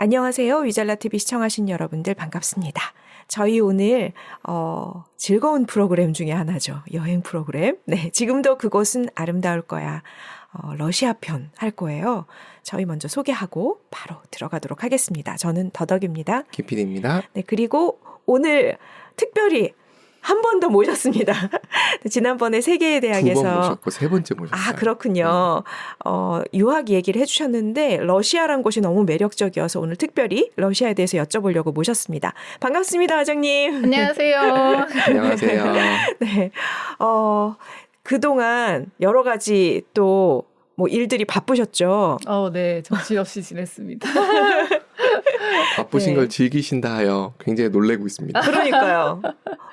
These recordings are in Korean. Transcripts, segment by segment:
안녕하세요. 위잘라TV 시청하신 여러분들 반갑습니다. 저희 오늘 즐거운 프로그램 중에 하나죠. 여행 프로그램. 네, 지금도 그곳은 아름다울 거야. 러시아 편 할 거예요. 저희 먼저 소개하고 바로 들어가도록 하겠습니다. 저는 더덕입니다. 김PD입니다. 네, 그리고 오늘 특별히 한 번 더 모셨습니다. 지난번에 세계대학에서 2번 모셨고 3번째 모셨어요. 아, 그렇군요. 유학 얘기를 해주셨는데 러시아란 곳이 너무 매력적이어서 오늘 특별히 러시아에 대해서 여쭤보려고 모셨습니다. 반갑습니다, 과장님. 안녕하세요. 안녕하세요. 네, 그동안 여러 가지 또 뭐 일들이 바쁘셨죠? 네, 정신없이 지냈습니다. 바쁘신 네. 걸 즐기신다 하여 굉장히 놀래고 있습니다. 그러니까요.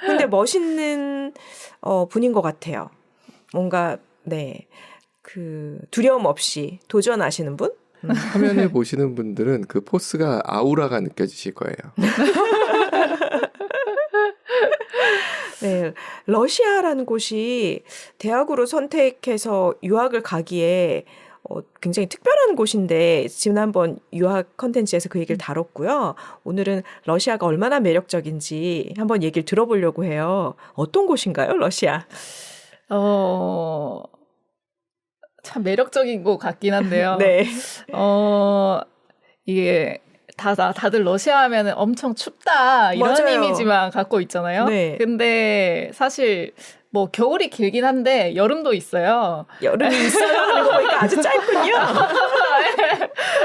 근데 멋있는 분인 것 같아요. 뭔가 두려움 없이 도전하시는 분? 화면을 보시는 분들은 그 포스가 아우라가 느껴지실 거예요. 네, 러시아라는 곳이 대학으로 선택해서 유학을 가기에 굉장히 특별한 곳인데 지난번 유학 컨텐츠에서 그 얘기를 다뤘고요. 오늘은 러시아가 얼마나 매력적인지 한번 얘기를 들어보려고 해요. 어떤 곳인가요, 러시아? 참 매력적인 것 같긴 한데요. 네. 이게 다들 러시아 하면은 엄청 춥다 이런 맞아요. 이미지만 갖고 있잖아요. 네. 근데 사실 뭐 겨울이 길긴 한데 여름도 있어요. 여름이 있어요. 하는 거 보니까 아주 짧군요.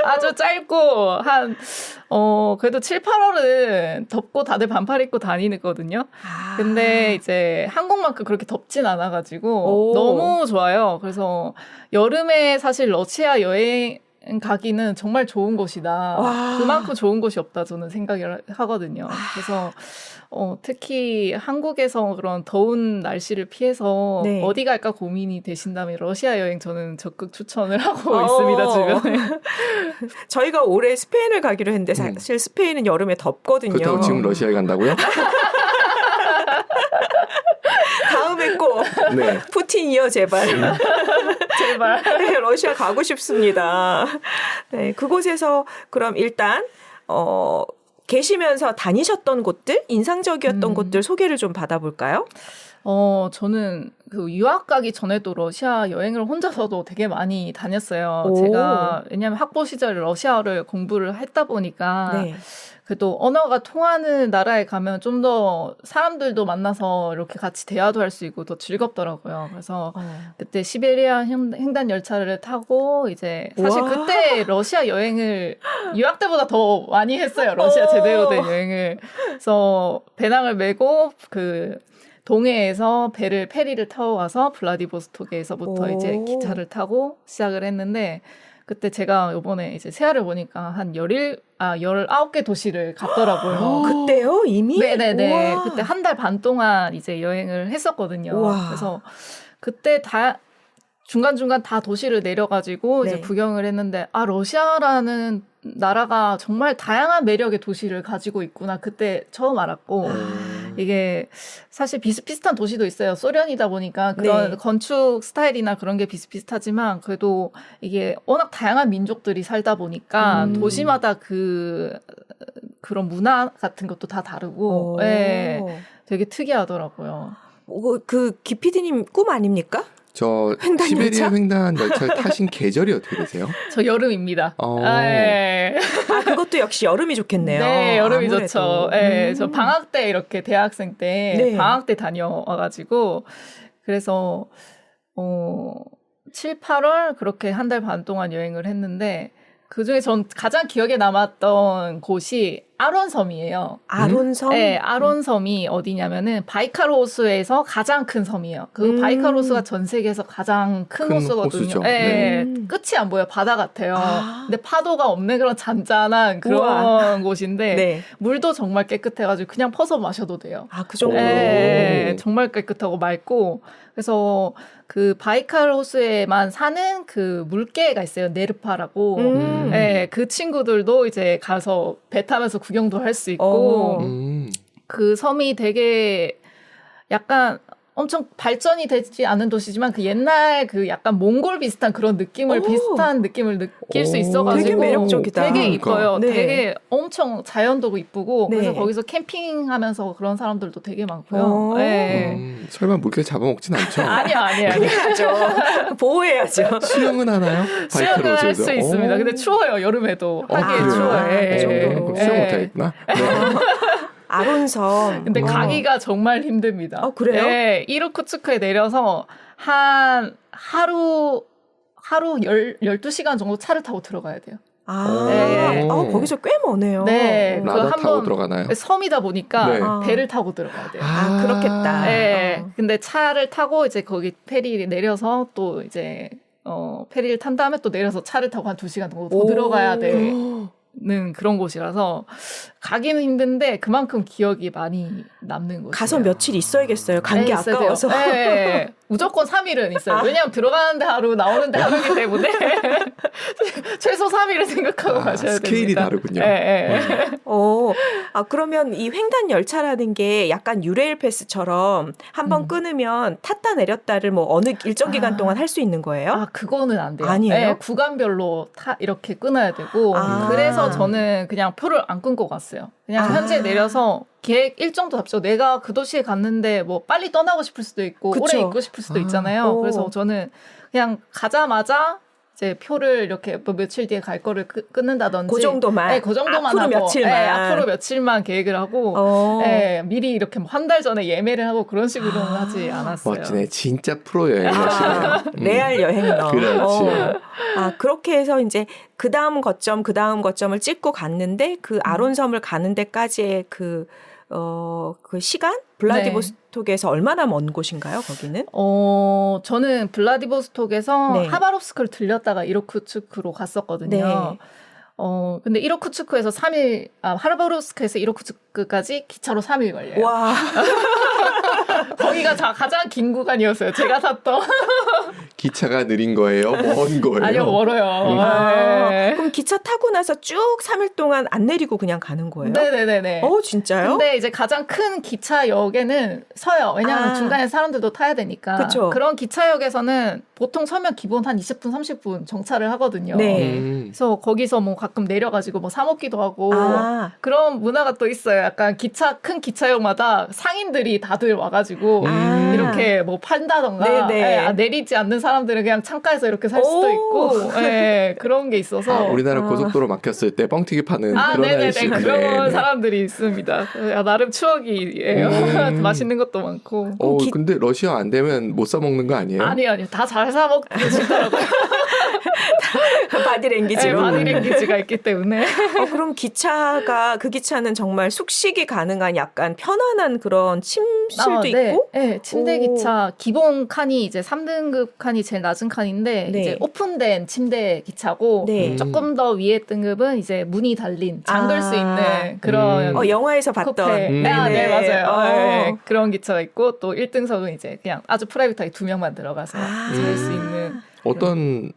아주 짧고 그래도 7, 8월은 덥고 다들 반팔 입고 다니거든요. 근데 이제 한국만큼 그렇게 덥진 않아가지고 너무 좋아요. 그래서 여름에 사실 러시아 여행 가기는 정말 좋은 곳이다. 와. 그만큼 좋은 곳이 없다 저는 생각을 하거든요. 그래서 특히 한국에서 그런 더운 날씨를 피해서 네. 어디 갈까 고민이 되신다면 러시아 여행 저는 적극 추천을 하고 있습니다. 주변에. 저희가 올해 스페인을 가기로 했는데 사실 스페인은 여름에 덥거든요. 그렇다고 지금 러시아에 간다고요? 다음에 꼭 네. 푸틴이요, 제발. 제발. 네, 러시아 가고 싶습니다. 네, 그곳에서 그럼 일단 계시면서 다니셨던 곳들, 인상적이었던 곳들 소개를 좀 받아볼까요? 저는 그 유학 가기 전에도 러시아 여행을 혼자서도 되게 많이 다녔어요. 오. 제가 왜냐하면 학부 시절에 러시아어를 공부를 했다 보니까 네. 그래도 언어가 통하는 나라에 가면 좀 더 사람들도 만나서 이렇게 같이 대화도 할 수 있고 더 즐겁더라고요. 그래서 그때 시베리아 횡단 열차를 타고 이제 사실 우와. 그때 러시아 여행을 유학 때보다 더 많이 했어요. 러시아 제대로 된 여행을. 그래서 배낭을 메고 그 동해에서 페리를 타고 가서 블라디보스토크에서부터 이제 기차를 타고 시작을 했는데 그때 제가 이번에 이제 세아를 보니까 한 19개 도시를 갔더라고요. 그때요? 이미? 네네네. 우와. 그때 한 달 반 동안 이제 여행을 했었거든요. 우와. 그래서 그때 중간중간 다 도시를 내려가지고 네. 이제 구경을 했는데 러시아라는 나라가 정말 다양한 매력의 도시를 가지고 있구나. 그때 처음 알았고 이게 사실 비슷비슷한 도시도 있어요. 소련이다 보니까 그런 네. 건축 스타일이나 그런 게 비슷비슷하지만 그래도 이게 워낙 다양한 민족들이 살다 보니까 도시마다 그런 문화 같은 것도 다 다르고 네, 되게 특이하더라고요. 그 기피디님 꿈 아닙니까? 저 횡단 시베리아 열차? 횡단 열차를 타신 계절이 어떻게 되세요? 저 여름입니다. 네. 그것도 역시 여름이 좋겠네요. 네, 여름이 아무래도. 좋죠. 네, 저 방학 때 이렇게 대학생 때 네. 방학 때 다녀와가지고 그래서 7, 8월 그렇게 한 달 반 동안 여행을 했는데 그중에 전 가장 기억에 남았던 곳이 아론섬이에요. 아론섬? 네, 아론섬이 어디냐면은 바이칼 호수에서 가장 큰 섬이에요. 그 바이칼 호수가 전 세계에서 가장 큰 호수거든요. 호수죠. 네, 네. 끝이 안 보여. 바다 같아요. 근데 파도가 없는 그런 잔잔한 그런 우와. 곳인데 네. 물도 정말 깨끗해가지고 그냥 퍼서 마셔도 돼요. 그 정도로. 네, 정말 깨끗하고 맑고 그래서 그 바이칼 호수에만 사는 그 물개가 있어요. 네르파라고. 네, 그 친구들도 이제 가서 배 타면서 구경도 할 수 있고 그 섬이 되게 약간 엄청 발전이 되지 않은 도시지만 그 옛날 그 약간 몽골 비슷한 그런 느낌을 비슷한 느낌을 느낄 수 있어가지고 되게 매력적이다. 되게 이뻐요. 네. 되게 엄청 자연도 이쁘고 네. 그래서 거기서 캠핑하면서 그런 사람들도 되게 많고요. 네. 설마 물개 잡아먹진 않죠? 아니요. 해야죠. 보호해야죠. 수영은 하나요? 수영을 할 수 있습니다. 근데 추워요. 여름에도 하기에 그래요? 추워요. 그 정도로. 그럼 수영 못하겠구나. 아론섬. 근데 가기가 정말 힘듭니다. 그래요? 네, 이루크츠크에 내려서 한 하루 12시간 정도 차를 타고 들어가야 돼요. 네. 거기서 꽤 머네요. 네. 라다 타고 들어가나요? 섬이다 보니까 네. 배를 타고 들어가야 돼요. 그렇겠다. 네. 근데 차를 타고 이제 거기 페리 내려서 또 이제 페리를 탄 다음에 또 내려서 차를 타고 한 2시간 정도 더 들어가야 되는 그런 곳이라서 가기는 힘든데 그만큼 기억이 많이 남는 곳이에요. 가서 며칠 있어야겠어요. 간 게 아까워서. 네. 무조건 3일은 있어요. 왜냐하면 들어가는데 하루, 나오는데 하루이기 때문에 최소 3일을 생각하고 가셔야 됩니다. 스케일이 다르군요. 네. 그러면 이 횡단 열차라는 게 약간 유레일 패스처럼 한번 끊으면 탔다 내렸다를 뭐 어느 일정 기간 동안 할 수 있는 거예요? 그거는 안 돼요. 아니에요? 네, 구간별로 이렇게 끊어야 되고 그래서 저는 그냥 표를 안 끊고 갔어요. 그냥 현지에 내려서 계획 일정도 잡죠. 내가 그 도시에 갔는데 뭐 빨리 떠나고 싶을 수도 있고 그쵸. 오래 있고 싶을 수도 있잖아요. 그래서 저는 그냥 가자마자 이제 표를 이렇게 뭐 며칠 뒤에 갈 거를 끊는다든지. 그 정도만. 네, 그 정도만 앞으로 하고. 며칠만. 네, 앞으로 며칠만 계획을 하고. 네, 미리 이렇게 뭐 한 달 전에 예매를 하고 그런 식으로는 하지 않았어요. 멋지네. 진짜 프로 여행하시네요. 레알 여행러. 그렇지. 그렇게 해서 이제 그 다음 거점을 찍고 갔는데 그 아론섬을 가는 데까지의 그 시간? 블라디보스톡에서 얼마나 먼 곳인가요, 거기는? 저는 블라디보스톡에서 네. 하바롭스크를 들렸다가 이루크츠크로 갔었거든요. 네. 근데 이루크츠크에서 3일, 하바롭스크에서 이루크츠크까지 기차로 3일 걸려요. 와. 거기가 가장 긴 구간이었어요. 제가 탔던. 기차가 느린 거예요? 먼 거예요? 아니요, 멀어요. 네. 그럼 기차 타고 나서 쭉 3일 동안 안 내리고 그냥 가는 거예요? 네네네. 진짜요? 근데 이제 가장 큰 기차역에는 서요. 왜냐하면 중간에 사람들도 타야 되니까. 그쵸. 그런 기차역에서는 보통 서면 기본 한 20분, 30분 정차를 하거든요. 네. 그래서 거기서 뭐 가끔 내려가지고 뭐 사 먹기도 하고 그런 문화가 또 있어요. 약간 큰 기차역마다 상인들이 다들 와가지고 이렇게 뭐 판다던가 내리지 않는 사람들은 그냥 창가에서 이렇게 살 수도 있고 그런 게 있어서 우리나라 고속도로 막혔을 때 뻥튀기 파는 그런 아저씨인데 그런 사람들이 있습니다. 나름 추억이에요. 맛있는 것도 많고. 근데 러시아 안 되면 못 사 먹는 거 아니에요? 아니요. 다 잘 사 먹시더라고요. 바디랭귀지로. 바디랭귀지가 있기 때문에. 그럼 그 기차는 정말 숙식이 가능한 약간 편안한 그런 침실도 있고? 네, 침대 기차. 기본 칸이 이제 3등급 칸이 제일 낮은 칸인데, 이제 오픈된 침대 기차고, 조금 더 위에 등급은 이제 문이 달린, 잠글 수 있는 그런. 영화에서 봤던. 네, 맞아요. 그런 기차가 있고, 또 1등석은 이제 그냥 아주 프라이빗하게 2명만 들어가서 잘 수 있는. 어떤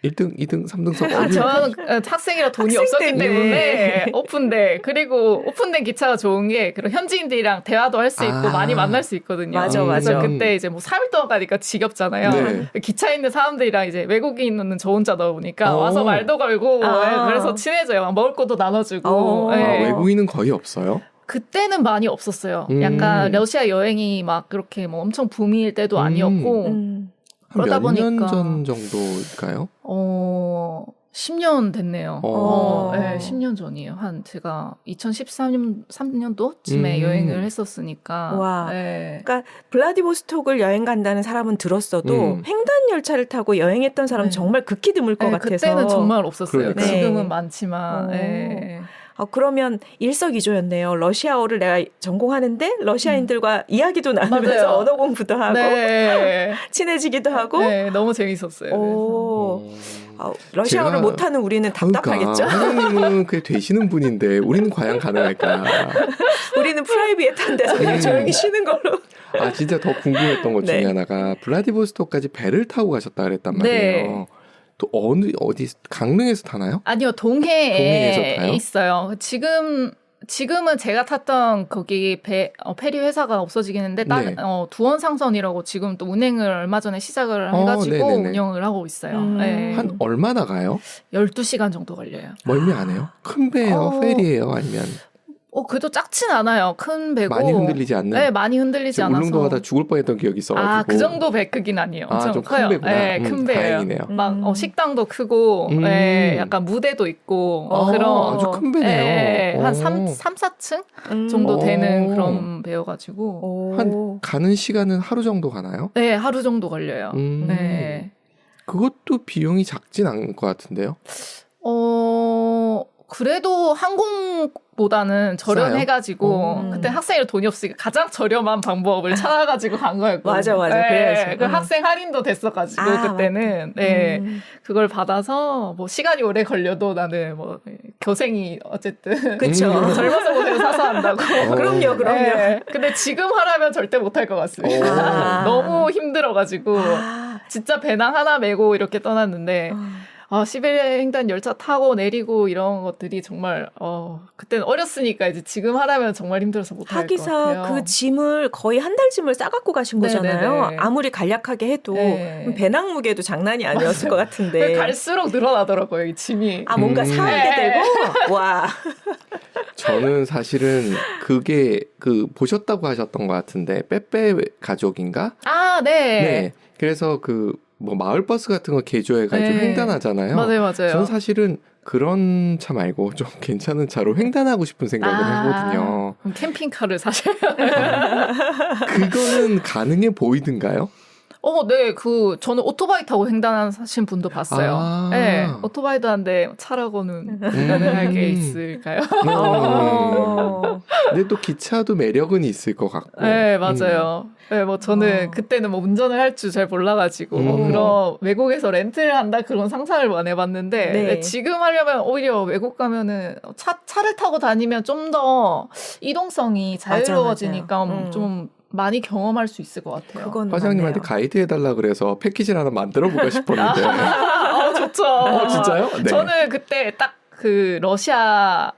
1등, 2등, 3등석 저는 학생이라 돈이 없었기 때문에 오픈된 그리고 오픈된 기차가 좋은 게 그런 현지인들이랑 대화도 할 수 있고 많이 만날 수 있거든요. 맞아. 그래서 그때 이제 뭐 3일 동안 가니까 지겹잖아요. 네. 기차에 있는 사람들이랑 이제 외국인은 저 혼자다 보니까 와서 말도 걸고 그래서 친해져요. 먹을 것도 나눠주고. 외국인은 거의 없어요? 그때는 많이 없었어요. 약간 러시아 여행이 막 그렇게 뭐 엄청 붐일 때도 아니었고. 그러다 보니까 몇 년 전 정도일까요? 10년 됐네요. 네, 10년 전이에요. 제가 2013년도쯤에 여행을 했었으니까. 와. 네. 그러니까 블라디보스톡을 여행 간다는 사람은 들었어도 횡단 열차를 타고 여행했던 사람은 정말 극히 드물 것 같아서. 그때는 정말 없었어요. 그러니까요. 지금은 많지만. 그러면 일석이조였네요. 러시아어를 내가 전공하는데 러시아인들과 이야기도 나누면서 맞아요. 언어 공부도 하고 친해지기도 하고. 네, 너무 재밌었어요. 러시아어를 못하는 우리는 답답하겠죠? 선생님은 그게 되시는 분인데 우리는 과연 가능할까? 우리는 프라이빗한 데서 그냥 조용히 쉬는 걸로. 진짜 더 궁금했던 것 중에 하나가 블라디보스톡까지 배를 타고 가셨다 그랬단 말이에요. 또 어디 강릉에서 타나요? 아니요, 동해에서 타요? 있어요. 지금은 제가 탔던 거기 페리 회사가 없어지긴 했는데 네. 두원상선이라고 지금 또 운행을 얼마 전에 시작을 해가지고 네네네. 운영을 하고 있어요. 네. 한 얼마나 가요? 12시간 정도 걸려요. 멀미 안 해요? 큰 배예요? 페리예요? 아니면 그래도 작진 않아요. 큰 배고. 많이 흔들리지 않는? 네, 많이 흔들리지 않아서. 울릉도 가다 죽을 뻔했던 기억이 있어가지고. 그 정도 배 크긴 아니에요. 좀 커요. 큰 배구나. 네, 큰 배예요. 다행이네요. 막 식당도 크고, 네, 약간 무대도 있고 그런. 아주 큰 배네요. 네, 한 3, 4층 정도 되는 그런 배여가지고. 한 가는 시간은 하루 정도 가나요? 네, 하루 정도 걸려요. 네. 그것도 비용이 작진 않을 것 같은데요? 그래도 항공보다는 저렴해가지고 그때 학생이라 돈이 없으니까 가장 저렴한 방법을 찾아가지고 간 거였고 맞아. 그래야지. 그 학생 할인도 됐어가지고 그때는 그걸 받아서 뭐 시간이 오래 걸려도 나는 뭐 교생이 어쨌든 그쵸. 젊어서 모델 사서 한다고. 그럼요. 네. 근데 지금 하라면 절대 못할 것 같습니다. 너무 힘들어가지고 진짜 배낭 하나 메고 이렇게 떠났는데. 시베리아 횡단 열차 타고 내리고 이런 것들이 정말 그때는 어렸으니까 이제 지금 하라면 정말 힘들어서 못할 것 같아요. 하기사 그 짐을 거의 한 달 짐을 싸갖고 가신 거잖아요. 네네네. 아무리 간략하게 해도 네. 배낭 무게도 장난이 아니었을 것 같은데. 갈수록 늘어나더라고요, 이 짐이. 뭔가 사게 되고 와. 저는 사실은 그게 보셨다고 하셨던 것 같은데 빼빼 가족인가? 네. 그래서 뭐 마을버스 같은 거 개조해가지고 횡단하잖아요. 맞아요. 저는 사실은 그런 차 말고 좀 괜찮은 차로 횡단하고 싶은 생각을 하거든요. 그럼 캠핑카를 사셔야 그거는 가능해 보이던가요? 네, 저는 오토바이 타고 횡단하신 분도 봤어요. 네, 오토바이도 한데 차라고는 가능한 게 있을까요? 근데 또 기차도 매력은 있을 것 같고. 네, 맞아요. 네, 뭐 저는 그때는 뭐 운전을 할 줄 잘 몰라가지고 그런 외국에서 렌트를 한다 그런 상상을 안 해봤는데 네. 지금 하려면 오히려 외국 가면은 차를 타고 다니면 좀 더 이동성이 자유로워지니까 좀 많이 경험할 수 있을 것 같아요. 화장님한테 가이드 해달라 그래서 패키지를 하나 만들어볼까 싶었는데. 좋죠. 진짜요? 네. 저는 그때 딱 러시아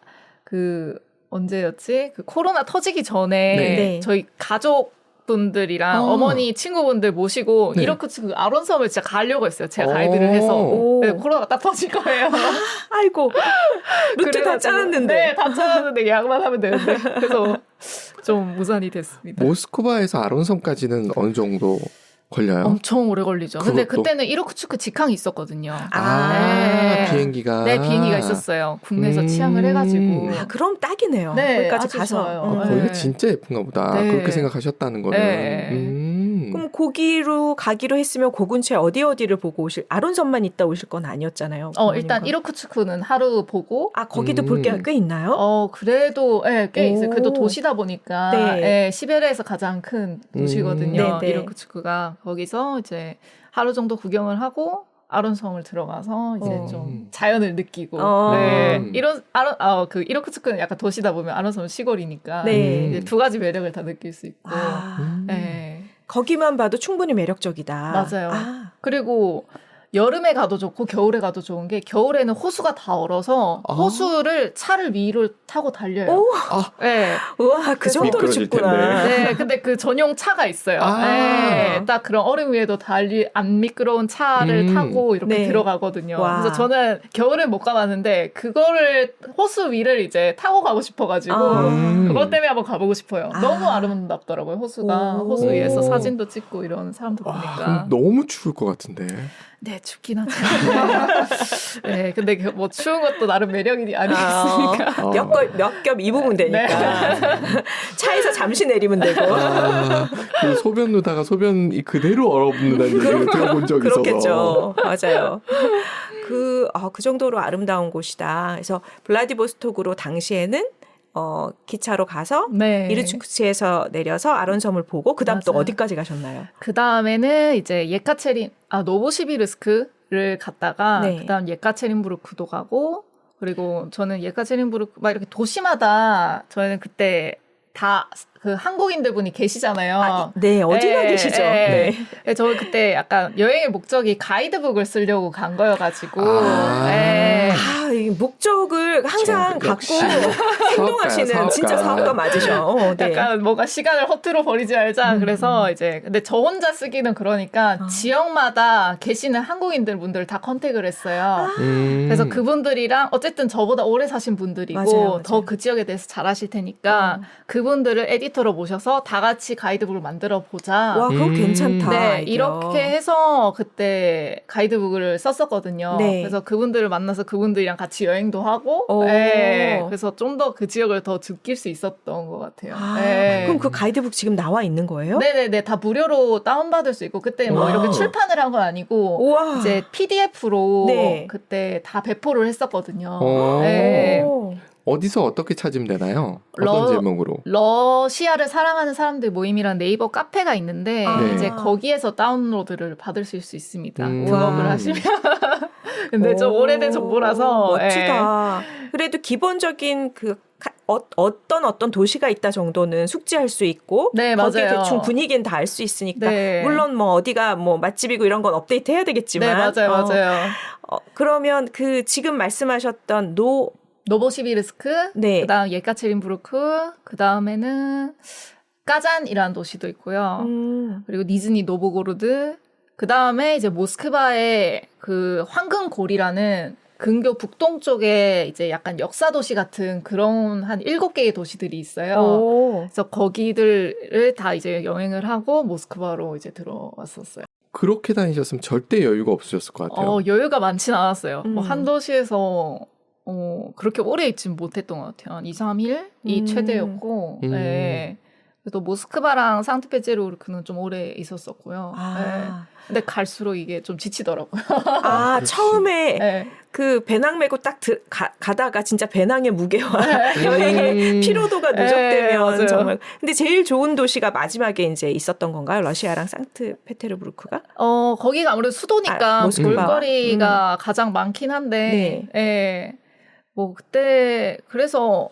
언제였지? 코로나 터지기 전에 저희 가족분들이랑 어머니 친구분들 모시고 이렇게 아론섬을 진짜 가려고 했어요. 제가 가이드를 해서. 코로나가 딱 터질 거예요. 아이고. 루트 다 짜놨는데. 네, 다 짜놨는데 예약만 하면 되는데. 그래서 좀 무산이 됐습니다. 모스크바에서 아론섬까지는 어느 정도 걸려요? 엄청 오래 걸리죠. 근데 그때는 이르쿠츠크 직항이 있었거든요. 비행기가. 네, 비행기가 있었어요. 국내에서 취항을 해가지고. 그럼 딱이네요. 네, 거기까지 아주 가서. 좋아요. 거기가 진짜 예쁜가 보다. 그렇게 생각하셨다는 거는. 그럼 거기로 가기로 했으면 그 근처에 어디를 보고 아론섬만 있다 오실 건 아니었잖아요. 일단 이르쿠츠크는 하루 보고. 거기도 볼 게 꽤 있나요? 그래도 꽤 있어요. 그래도 도시다 보니까 시베리아에서 가장 큰 도시거든요. 이르쿠츠크가. 거기서 이제 하루 정도 구경을 하고 아론섬을 들어가서 이제 좀 자연을 느끼고. 이르쿠츠크는 약간 도시다 보면 아론섬은 시골이니까 이제 두 가지 매력을 다 느낄 수 있고. 거기만 봐도 충분히 매력적이다. 맞아요. 그리고 여름에 가도 좋고 겨울에 가도 좋은 게 겨울에는 호수가 다 얼어서 호수를 차를 위로 타고 달려요. 네. 우와, 그 정도로 춥구나. 네, 근데 그 전용 차가 있어요. 네, 딱 그런 얼음 위에도 안 미끄러운 차를 타고 이렇게 들어가거든요. 그래서 저는 겨울에 못 가봤는데 그거를 호수 위를 이제 타고 가고 싶어가지고 그것 때문에 한번 가보고 싶어요. 너무 아름답더라고요. 호수 위에서 사진도 찍고 이런 사람들 보니까. 너무 추울 것 같은데. 네, 춥긴 하죠. 네, 근데 뭐 추운 것도 나름 매력이 아니겠습니까? 몇 겹 입으면 되니까. 차에서 잠시 내리면 되고. 그 소변 누다가 소변이 그대로 얼어붙는다는 얘기를 들어본 적이 있어서. 그렇겠죠. 맞아요. 그 정도로 아름다운 곳이다. 그래서 블라디보스톡으로 당시에는 기차로 가서 이르쿠츠크에서 내려서 아론섬을 보고 그다음 또 어디까지 가셨나요? 그다음에는 이제 노보시비르스크를 갔다가 그다음 예카체린부르크도 가고 그리고 저는 예카체린부르크 막 이렇게 도시마다 저희는 그때 다 그 한국인들 분이 계시잖아요. 어디나 계시죠. 저는 그때 약간 여행의 목적이 가이드북을 쓰려고 간 거여가지고 이 목적을 항상 갖고 행동하시는 진짜 사업가 맞으셔. 네. 약간 뭔가 시간을 허투루 버리지 말자. 그래서 이제 근데 저 혼자 쓰기는 그러니까 지역마다 계시는 한국인들 분들 다 컨택을 했어요. 그래서 그분들이랑 어쨌든 저보다 오래 사신 분들이고 맞아요. 더 그 지역에 대해서 잘 아실 테니까 그분들을 에디터로 모셔서 다 같이 가이드북을 만들어 보자. 와, 그거 괜찮다. 네, 아이디어. 이렇게 해서 그때 가이드북을 썼었거든요. 네. 그래서 그분들을 만나서 그분들이랑 같이 여행도 하고, 오. 네, 그래서 좀 더 그 지역을 더 느낄 수 있었던 것 같아요. 아, 네. 그럼 그 가이드북 지금 나와 있는 거예요? 네네네, 다 무료로 다운받을 수 있고, 그때 뭐 와우. 이렇게 출판을 한 건 아니고, 우와. 이제 PDF로 네. 그때 다 배포를 했었거든요. 오. 네. 오. 어디서 어떻게 찾으면 되나요? 어떤 제목으로? 러시아를 사랑하는 사람들 모임이라는 네이버 카페가 있는데 네. 이제 거기에서 다운로드를 받으실 수 있습니다. 와. 등록을 하시면. 근데 좀 오래된 정보라서. 멋지다. 그래도 기본적인 그 어떤 도시가 있다 정도는 숙지할 수 있고 네, 거기에 맞아요. 대충 분위기는 다 알 수 있으니까 네. 물론 뭐 어디가 뭐 맛집이고 이런 건 업데이트 해야 되겠지만 네, 맞아요. 그러면 그 지금 말씀하셨던 노보시비르스크, 네. 그다음 예카체린부르크, 그다음에는 까잔이라는 도시도 있고요. 그리고 니즈니 노보고로드, 그다음에 이제 모스크바의 그 황금골이라는 근교 북동 쪽에 이제 약간 역사 도시 같은 그런 한 7개의 도시들이 있어요. 오. 그래서 거기들을 다 이제 여행을 하고 모스크바로 이제 들어왔었어요. 그렇게 다니셨으면 절대 여유가 없으셨을 것 같아요. 여유가 많진 않았어요. 뭐 음. 한 도시에서 그렇게 오래 있진 못했던 것 같아요. 한 2, 3일이 최대였고, 네. 또 모스크바랑 상트페테르부르크는 좀 오래 있었었고요. 네. 근데 갈수록 이게 좀 지치더라고요. 아, 그렇지. 처음에 네. 그 배낭 메고 딱 가다가 진짜 배낭의 무게와 여행의 피로도가 누적되면 맞아요. 정말. 근데 제일 좋은 도시가 마지막에 이제 있었던 건가요? 러시아랑 상트페테르부르크가? 거기가 아무래도 수도니까 모스크바. 볼거리가 가장 많긴 한데, 예. 뭐 그때 그래서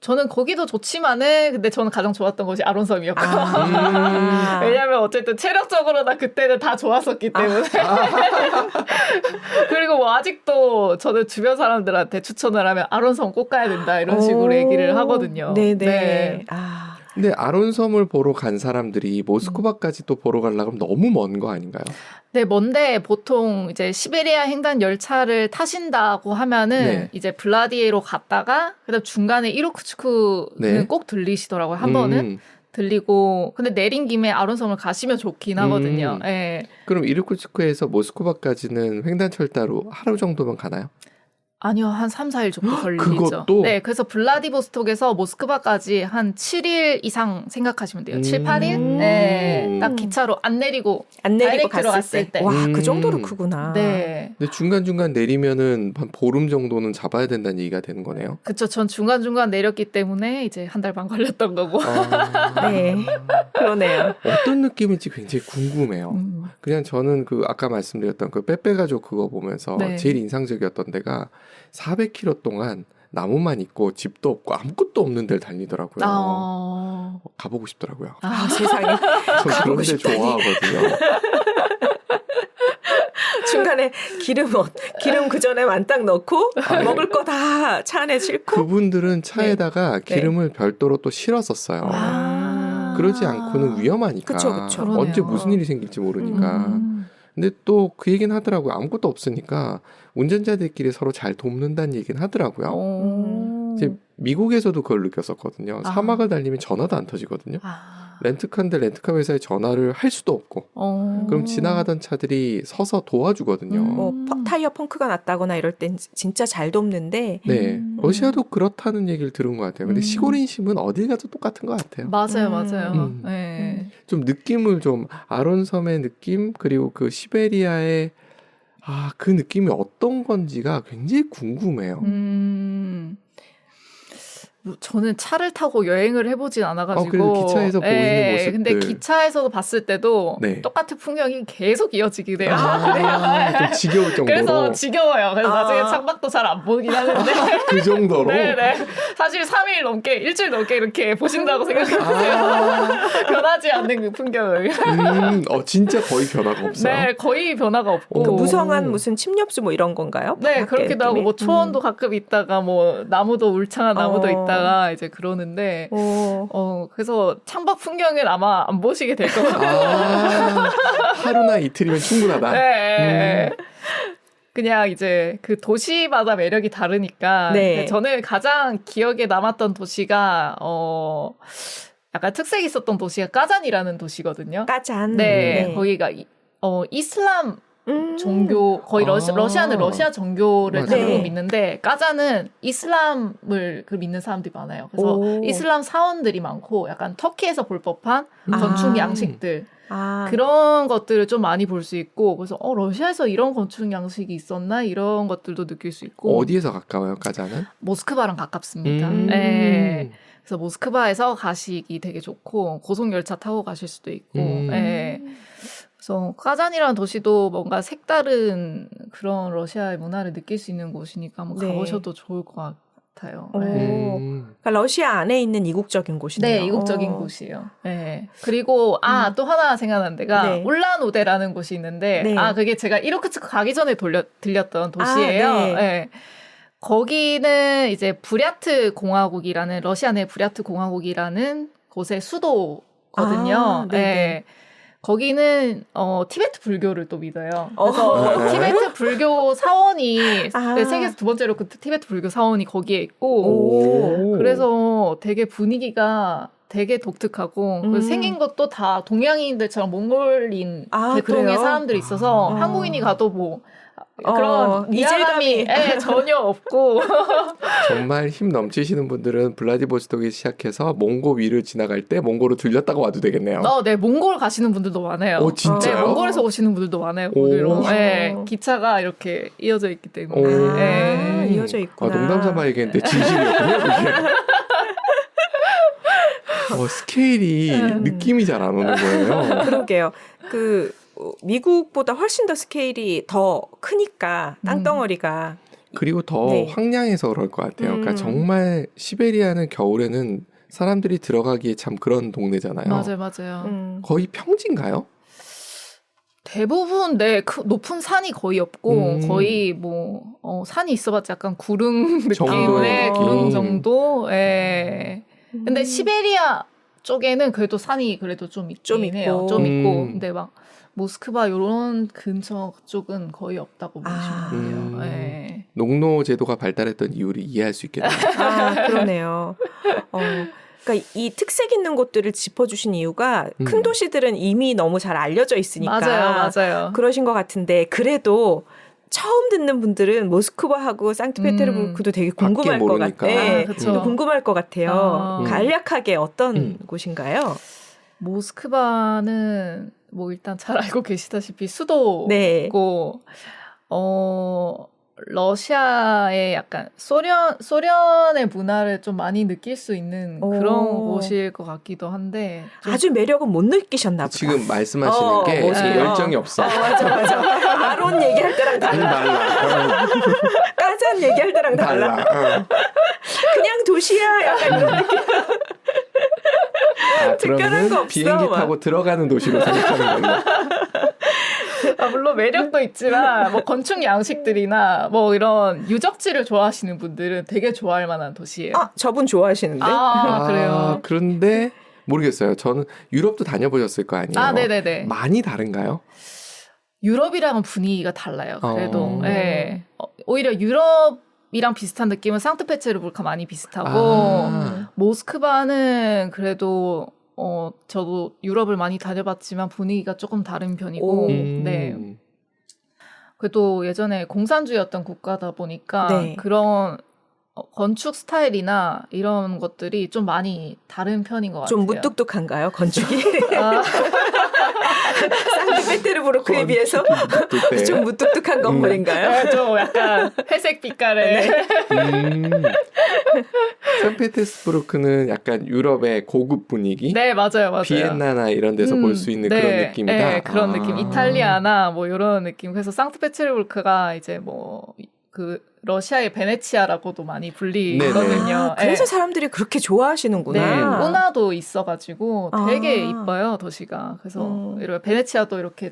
저는 거기도 좋지만은 근데 저는 가장 좋았던 것이 아론섬이었고 왜냐하면 어쨌든 체력적으로나 그때는 다 좋았었기 때문에 그리고 뭐 아직도 저는 주변 사람들한테 추천을 하면 아론섬 꼭 가야 된다 이런 식으로 얘기를 하거든요. 네네. 네. 근데 아론섬을 보러 간 사람들이 모스크바까지 또 보러 가려고 하면 너무 먼 거 아닌가요? 네, 먼데 보통 이제 시베리아 횡단 열차를 타신다고 하면은 네. 이제 블라디에로 갔다가 그다음 중간에 이루크츠크는 네. 꼭 들리시더라고요. 한 번은 들리고 근데 내린 김에 아론섬을 가시면 좋긴 하거든요. 예. 그럼 이르쿠츠크에서 모스크바까지는 횡단철도로 하루 정도면 가나요? 아니요, 한 3, 4일 정도 걸리죠. 그것도? 네, 그래서 블라디보스톡에서 모스크바까지 한 7일 이상 생각하시면 돼요. 7, 8일? 네, 딱 기차로 안 내리고 다이렉트로 갔을 때. 와, 그 정도로 크구나. 네. 근데 중간중간 내리면은 한 보름 정도는 잡아야 된다는 얘기가 되는 거네요. 그쵸. 전 중간중간 내렸기 때문에 이제 한 달 반 걸렸던 거고. 네, 그러네요. 어떤 느낌일지 굉장히 궁금해요. 그냥 저는 그 아까 말씀드렸던 그 빼빼가족 그거 보면서 네. 제일 인상적이었던 데가 400km 동안 나무만 있고 집도 없고 아무것도 없는 데를 달리더라고요. 가보고 싶더라고요. 세상에. 저 그런 데 싶다니. 좋아하거든요. 중간에 기름 그 전에 만땅 넣고 먹을 거 다 차 안에 싣고. 그분들은 차에다가 기름을 별도로 또 실었었어요. 그러지 않고는 위험하니까. 그쵸. 언제 무슨 일이 생길지 모르니까. 근데 또 그 얘기는 하더라고요. 아무것도 없으니까 운전자들끼리 서로 잘 돕는다는 얘기는 하더라고요. 이제 미국에서도 그걸 느꼈었거든요. 사막을 달리면 전화도 안 터지거든요. 렌트카인데 렌트카 회사에 전화를 할 수도 없고 그럼 지나가던 차들이 서서 도와주거든요. 뭐 타이어 펑크가 났다거나 이럴 땐 진짜 잘 돕는데. 네, 러시아도 그렇다는 얘기를 들은 것 같아요. 근데 시골 인심은 어딜 가도 똑같은 것 같아요. 맞아요. 네. 좀 느낌을 좀 아론섬의 느낌 그리고 그 시베리아의 그 느낌이 어떤 건지가 굉장히 궁금해요. 저는 차를 타고 여행을 해보진 않아가지고. 그래도 기차에서 보이는 모습들. 근데 기차에서도 봤을 때도 네. 똑같은 풍경이 계속 이어지게 돼요. 좀 지겨울 정도로. 그래서 지겨워요. 그래서 나중에 창밖도 잘 안 보이긴 하는데. 그 정도로? 네네. 사실 3일 넘게, 일주일 넘게 이렇게 보신다고 생각해보세요. 변하지 않는 그 풍경을. 진짜 거의 변화가 없어요. 네, 거의 변화가 없고. 그 무성한 무슨 침엽수 뭐 이런 건가요? 네, 그렇기도 하고 뭐 초원도 가끔 있다가 뭐 나무도 울창한 나무도 있다가 이제 그러는데 그래서 창밖 풍경을 아마 안 보시게 될 것 같아요. 하루나 이틀이면 충분하다. 네. 그냥 이제 그 도시마다 매력이 다르니까 네. 저는 가장 기억에 남았던 도시가 약간 특색이 있었던 도시가 까잔이라는 도시거든요. 까잔. 네. 거기가 이슬람 종교 거의 러시아는 러시아 종교를 대부분 믿는데 까잔은 이슬람을 믿는 사람들이 많아요. 그래서 이슬람 사원들이 많고 약간 터키에서 볼 법한 건축 양식들 그런 것들을 좀 많이 볼 수 있고 그래서 러시아에서 이런 건축 양식이 있었나 이런 것들도 느낄 수 있고 어디에서 가까워요, 까잔은? 모스크바랑 가깝습니다. 네. 그래서 모스크바에서 가시기 되게 좋고 고속열차 타고 가실 수도 있고 네. 그래서 까잔이라는 도시도 뭔가 색다른 그런 러시아의 문화를 느낄 수 있는 곳이니까 한번 가보셔도 좋을 것 같아요. 그러니까 러시아 안에 있는 이국적인 곳이네요. 네, 이국적인 곳이에요. 네. 그리고 또 하나 생각난 데가 울란우데라는 곳이 있는데 그게 제가 이르쿠츠크 가기 전에 들렸던 도시예요. 네. 거기는 이제 부랴트 공화국이라는 러시아 내 부랴트 공화국이라는 곳의 수도거든요. 네. 거기는 티베트 불교를 또 믿어요. 그래서 티베트 불교 사원이 세계에서 두 번째로 그 티베트 불교 사원이 거기에 있고 그래서 되게 분위기가 되게 독특하고 그래서 생긴 것도 다 동양인들처럼 몽골인 계통의 사람들이 있어서 한국인이 가도 뭐 그런 이질감이 전혀 없고 정말 힘 넘치시는 분들은 블라디보스토크에 시작해서 몽고 위를 지나갈 때 몽고로 들렸다가 와도 되겠네요. 네, 몽골 가시는 분들도 많아요. 진짜요? 네, 몽골에서 오시는 분들도 많아요. 거기로. 네, 기차가 이렇게 이어져 있기 때문에. 이어져 있구나. 농담 삼아 얘기했는데 진심이었군요. 스케일이 느낌이 잘 안 오는 거예요. 그러게요. 미국보다 훨씬 더 스케일이 더 크니까 땅덩어리가 그리고 더 황량해서 그럴 것 같아요. 그러니까 정말 시베리아는 겨울에는 사람들이 들어가기에 참 그런 동네잖아요. 맞아요. 거의 평지인가요? 대부분 높은 산이 거의 없고 거의 뭐 산이 있어봤자 약간 구릉 느낌의 구릉 정도. 근데 시베리아 쪽에는 그래도 산이 그래도 좀 있긴 해요. 좀 있고. 근데 막 모스크바 이런 근처 쪽은 거의 없다고 보시면 돼요. 농노 제도가 발달했던 이유를 이해할 수 있겠네요. 그러네요. 그러니까 이 특색 있는 곳들을 짚어주신 이유가 큰 도시들은 이미 너무 잘 알려져 있으니까 맞아요. 그러신 것 같은데 그래도 처음 듣는 분들은 모스크바하고 상트페테르부르크도 되게 궁금할 것 같아요. 궁금할 것 같아요. 간략하게 어떤 곳인가요? 모스크바는 뭐 일단 잘 알고 계시다시피 수도고 러시아의 약간 소련의 문화를 좀 많이 느낄 수 있는 그런 곳일 것 같기도 한데 아주 매력은 못 느끼셨나 보다. 지금 말씀하시는 게 열정이 없어. 맞아. 아론 얘기할 때랑 달라. 까잔 얘기할 때랑 달라. 그냥 도시야 약간 이런 느낌. 특별한 거 없어. 비행기 타고 들어가는 도시로 생각하는 걸로. 물론 매력도 있지만 뭐 건축 양식들이나 뭐 이런 유적지를 좋아하시는 분들은 되게 좋아할 만한 도시예요. 저분 좋아하시는데? 그래요. 그런데 모르겠어요. 저는 유럽도 다녀보셨을 거 아니에요. 네네네. 많이 다른가요? 유럽이랑은 분위기가 달라요. 그래도 오히려 유럽이랑 비슷한 느낌은 상트페테르부르크가 많이 비슷하고 모스크바는 그래도 저도 유럽을 많이 다녀봤지만 분위기가 조금 다른 편이고, 그래도 예전에 공산주의였던 국가다 보니까 그런 건축 스타일이나 이런 것들이 좀 많이 다른 편인 것 같아요. 좀 무뚝뚝한가요, 건축이? 상트페테르부르크에 비해서 좀 무뚝뚝한 건물인가요? 좀 약간 회색 빛깔의. 상페테르부르크는 약간 유럽의 고급 분위기. 네, 맞아요. 비엔나나 이런 데서 볼 수 있는 네, 그런 느낌이다. 네, 그런 느낌. 이탈리아나 뭐 이런 느낌. 그래서 상트페테르부르크가 이제 뭐 그 러시아의 베네치아라고도 많이 불리거든요. 아, 그래서 사람들이 그렇게 좋아하시는구나. 네, 운하도 있어가지고 되게 이뻐요, 도시가. 그래서 이렇게 베네치아도 이렇게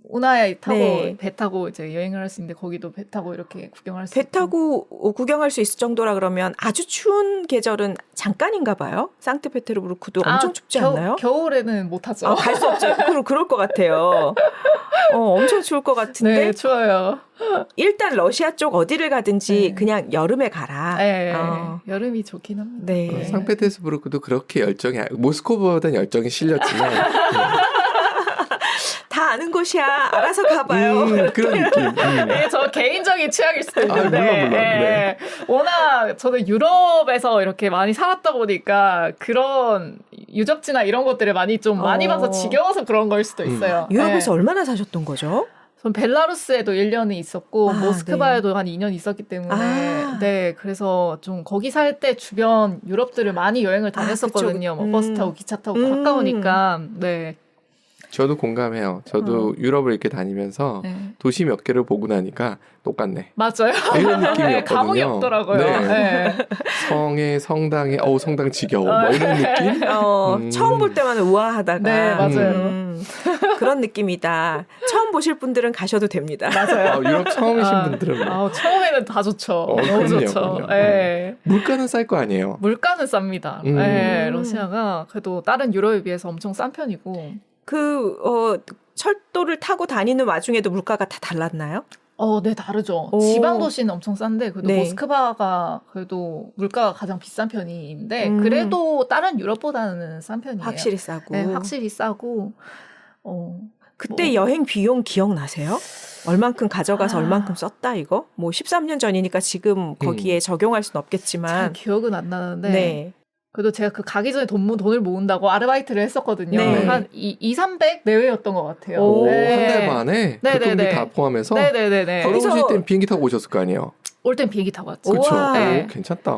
운하에 타고 네. 배 타고 이제 여행을 할 수 있는데 거기도 배 타고 이렇게 구경할 수 배 있고. 타고 구경할 수 있을 정도라 그러면 아주 추운 계절은 잠깐인가 봐요. 상트페테르부르크도 엄청 춥지 않나요? 겨울에는 못 하죠. 아, 갈 수 없죠. 그럴 것 같아요. 엄청 추울 것 같은데. 네, 추워요. 일단 러시아 쪽 어디를 가든지 네. 그냥 여름에 가라. 네, 여름이 좋긴 합니다. 네. 상페테르부르크도 그렇게 열정이 모스크바보다는 열정이 실렸지만 다 아는 곳이야. 알아서 가봐요. 그런 느낌. 네, 저 개인적인 취향일 수도 있는데 물론. 네. 워낙 저는 유럽에서 이렇게 많이 살았다 보니까 그런 유적지나 이런 것들을 많이 봐서 지겨워서 그런 걸 수도 있어요. 유럽에서 네. 얼마나 사셨던 거죠? 전 벨라루스에도 1년이 있었고 모스크바에도 네. 한 2년 있었기 때문에 네, 그래서 좀 거기 살 때 주변 유럽들을 많이 여행을 다녔었거든요. 뭐 버스 타고 기차 타고 가까우니까. 네. 저도 공감해요. 저도 유럽을 이렇게 다니면서 네. 도시 몇 개를 보고 나니까 똑같네. 맞아요. 이런 느낌이었거든요. 네, 감흥이 없더라고요. 네. 네. 성에 성당에 성당 지겨워. 뭐 이런 느낌? 처음 볼 때만 우아하다가. 네, 맞아요. 그런 느낌이다. 처음 보실 분들은 가셔도 됩니다. 맞아요. 유럽 처음이신 분들은 처음에는 다 좋죠. 너무 그럼요, 좋죠. 그럼요. 네. 물가는 쌀 거 아니에요. 물가는 쌉니다. 네, 러시아가 그래도 다른 유럽에 비해서 엄청 싼 편이고. 철도를 타고 다니는 와중에도 물가가 다 달랐나요? 네, 다르죠. 오. 지방 도시는 엄청 싼데, 그래도 네. 모스크바가 그래도 물가가 가장 비싼 편인데, 그래도 다른 유럽보다는 싼 편이에요. 확실히 싸고. 네, 확실히 싸고. 그때 여행 비용 기억나세요? 얼만큼 가져가서 얼만큼 썼다 이거? 뭐 13년 전이니까 지금 거기에 적용할 수는 없겠지만. 잘 기억은 안 나는데. 네. 그래도 제가 그 가기 전에 돈을 모은다고 아르바이트를 했었거든요. 네. 한 200-300 내외였던 것 같아요. 오, 네. 한 달 만에 교통비 다 포함해서 네네네. 걸어오실 땐 비행기 타고 오셨을 거 아니에요? 올 땐 비행기 타고 왔죠. 그렇죠. 네. 괜찮다.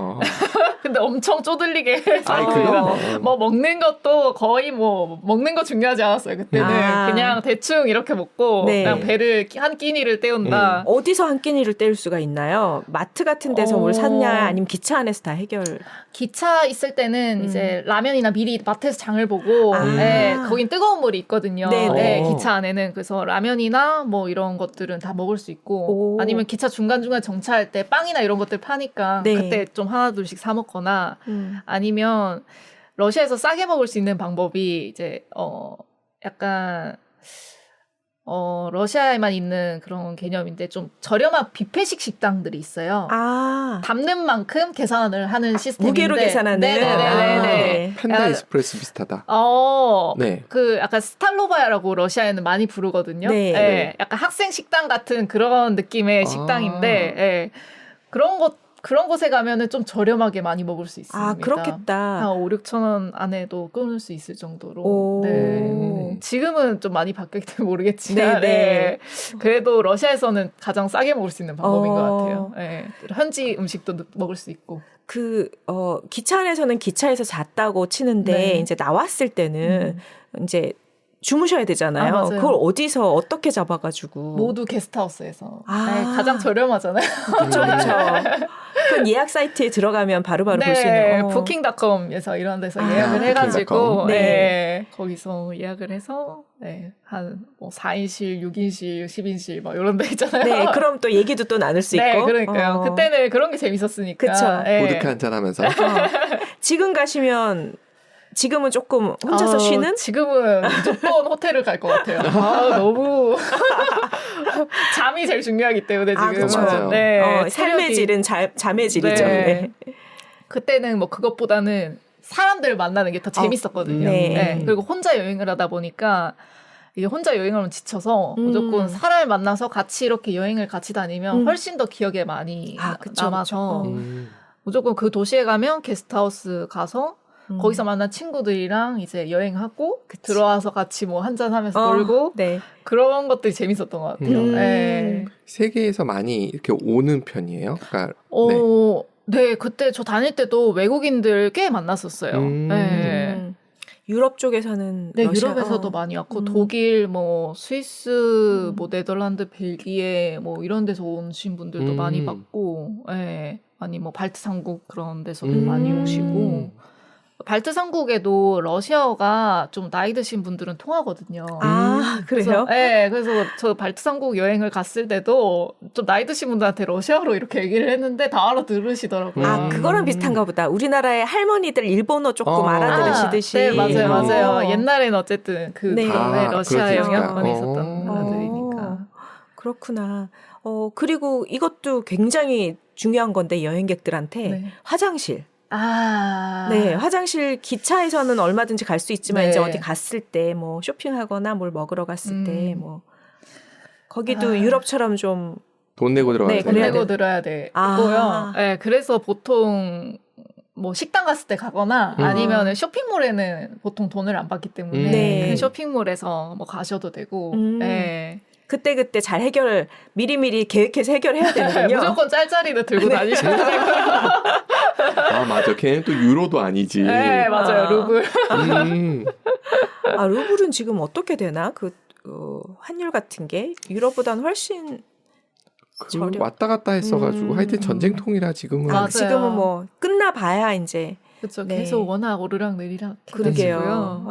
근데 엄청 쪼들리게 아이, 그럼. 뭐 먹는 것도 거의 뭐 먹는 거 중요하지 않았어요. 그때는 그냥 대충 이렇게 먹고 네. 그냥 배를 한 끼니를 때운다. 어디서 한 끼니를 때울 수가 있나요? 마트 같은 데서 뭘 샀냐 아니면 기차 안에서 다 해결. 기차 있을 때는 이제 라면이나 미리 마트에서 장을 보고 네, 거긴 뜨거운 물이 있거든요. 네, 기차 안에는. 그래서 라면이나 뭐 이런 것들은 다 먹을 수 있고 아니면 기차 중간중간 정차할 때 빵이나 이런 것들 파니까 네. 그때 좀 하나둘씩 사 먹거나 아니면 러시아에서 싸게 먹을 수 있는 방법이 이제 약간 러시아에만 있는 그런 개념인데 좀 저렴한 뷔페식 식당들이 있어요. 담는 만큼 계산을 하는 시스템인데 무게로 계산하는. 네네네네. 펜다 에스프레소 비슷하다. 네. 그 약간 스탈로바야라고 러시아에는 많이 부르거든요. 네. 네. 약간 학생 식당 같은 그런 느낌의 식당인데 네. 그런 곳에 가면은 좀 저렴하게 많이 먹을 수 있습니다. 그렇겠다. 한 5-6천 원 안에도 끊을 수 있을 정도로. 네. 지금은 좀 많이 바뀌었기 때문에 모르겠지만 네. 그래도 러시아에서는 가장 싸게 먹을 수 있는 방법인 것 같아요. 네. 현지 음식도 먹을 수 있고. 기차 안에서는 기차에서 잤다고 치는데 네. 이제 나왔을 때는 이제 주무셔야 되잖아요. 맞아요. 그걸 어디서 어떻게 잡아가지고. 모두 게스트하우스에서. 네, 가장 저렴하잖아요. 그렇죠. 그럼 예약 사이트에 들어가면 바로바로 볼 수 있는. 부킹닷컴에서 이런 데서 예약을 해가지고 네. 거기서 예약을 해서 한 뭐 4인실, 6인실, 10인실 막 이런 데 있잖아요. 네, 그럼 또 얘기도 또 나눌 수 있고. 네, 그러니까요. 그때는 그런 게 재밌었으니까. 그쵸. 보드카 한잔 하면서. 지금 가시면 지금은 조금 혼자서 쉬는? 지금은 무조건 호텔을 갈 것 같아요. 너무 잠이 제일 중요하기 때문에 지금. 그렇죠. 네, 삶의 질은 잠의 질이죠. 네. 그때는 뭐 그것보다는 사람들을 만나는 게 더 재밌었거든요. 네. 그리고 혼자 여행을 하다 보니까 이제 혼자 여행하면 지쳐서 무조건 사람을 만나서 같이 이렇게 여행을 같이 다니면 훨씬 더 기억에 많이 남아서 무조건 그 도시에 가면 게스트하우스 가서 거기서 만난 친구들이랑 이제 여행하고 들어와서 같이 뭐 한잔하면서 놀고 그런 것들이 재밌었던 것 같아요. 세계에서 많이 이렇게 오는 편이에요? 그러니까, 네, 그때 저 다닐 때도 외국인들 꽤 만났었어요. 네. 유럽 쪽에서는 네, 러시아, 유럽에서도 많이 왔고 독일, 뭐 스위스, 뭐 네덜란드, 벨기에 뭐 이런 데서 오신 분들도 많이 봤고, 예, 아니 뭐 발트 삼국 그런 데서도 많이 오시고. 발트 삼국에도 러시아어가 좀 나이 드신 분들은 통하거든요. 아, 그래요? 네, 그래서 저 발트 삼국 여행을 갔을 때도 좀 나이 드신 분들한테 러시아어로 이렇게 얘기를 했는데 다 알아들으시더라고요. 아, 그거랑 비슷한가 보다. 우리나라의 할머니들 일본어 조금 알아들으시듯이. 네, 맞아요, 맞아요. 옛날에는 어쨌든 그 네. 러시아 영향권에 그렇겠다. 있었던 나라들이니까. 그렇구나. 그리고 이것도 굉장히 중요한 건데 여행객들한테 네. 화장실. 아. 네, 화장실 기차에서는 얼마든지 갈 수 있지만 네. 이제 어디 갔을 때 뭐 쇼핑하거나 뭘 먹으러 갔을 때 뭐 거기도 유럽처럼 좀 돈 내고 들어가야 네, 돼. 돈 내고 들어야 되고요. 네, 그래서 보통 뭐 식당 갔을 때 가거나 아니면 쇼핑몰에는 보통 돈을 안 받기 때문에 네. 큰 쇼핑몰에서 뭐 가셔도 되고. 네. 그때 잘 미리미리 계획해서 해결해야 되는군요. 무조건 짤짤이를 들고 다니셔야 되고. 아, 맞아. 걔는 또 유로도 아니지. 네, 맞아요. 루블. 아, 루블은 지금 어떻게 되나? 환율 같은 게 유로보다는 훨씬 왔다 갔다 했어가지고 하여튼 전쟁통이라 지금은. 맞아요. 지금은 뭐 끝나봐야 이제. 그렇죠. 네. 계속 워낙 오르락 내리락 그러게요.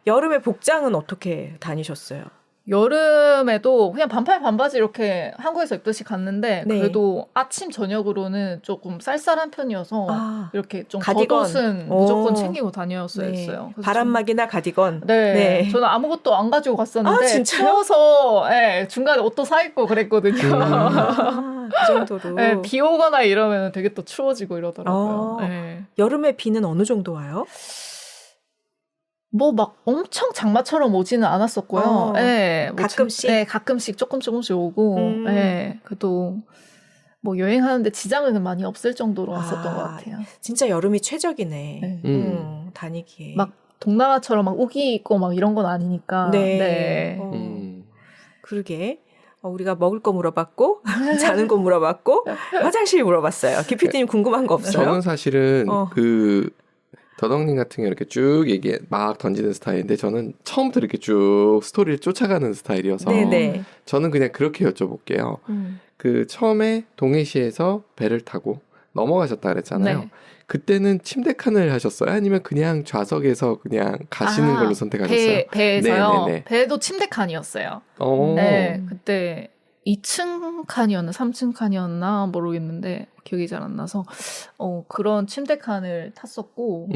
여름에 복장은 어떻게 다니셨어요? 여름에도 그냥 반팔 반바지 이렇게 한국에서 입듯이 갔는데 네. 그래도 아침 저녁으로는 조금 쌀쌀한 편이어서 이렇게 좀 가디건. 겉옷은 무조건 챙기고 다녔어야 했어요. 네. 바람막이나 가디건. 네. 저는 아무것도 안 가지고 갔었는데 아, 진짜요? 추워서 네, 중간에 옷도 사 입고 그랬거든요. 그 정도로. 네, 비 오거나 이러면 되게 또 추워지고 이러더라고요. 네. 여름에 비는 어느 정도 와요? 뭐 막 엄청 장마처럼 오지는 않았었고요. 네, 뭐 가끔씩? 네, 가끔씩 조금씩 오고. 네, 그래도 뭐 여행하는데 지장은 많이 없을 정도로 왔었던 것 같아요. 진짜 여름이 최적이네. 네. 다니기에. 막 동남아처럼 막 우기 있고 막 이런 건 아니니까. 네. 그러게. 우리가 먹을 거 물어봤고, 자는 거 물어봤고, 화장실 물어봤어요. 기피디님 궁금한 거 없어요? 저는 사실은 더덕님 같은 경우 이렇게 쭉 막 던지는 스타일인데 저는 처음부터 이렇게 쭉 스토리를 쫓아가는 스타일이어서 네네. 저는 그냥 그렇게 여쭤볼게요. 그 처음에 동해시에서 배를 타고 넘어가셨다 그랬잖아요. 네. 그때는 침대 칸을 하셨어요? 아니면 그냥 좌석에서 그냥 가시는 걸로 선택하셨어요? 배에서요? 네네네. 배도 침대 칸이었어요. 네, 그때 2층 칸이었나 3층 칸이었나 모르겠는데 기억이 잘 안 나서 그런 침대 칸을 탔었고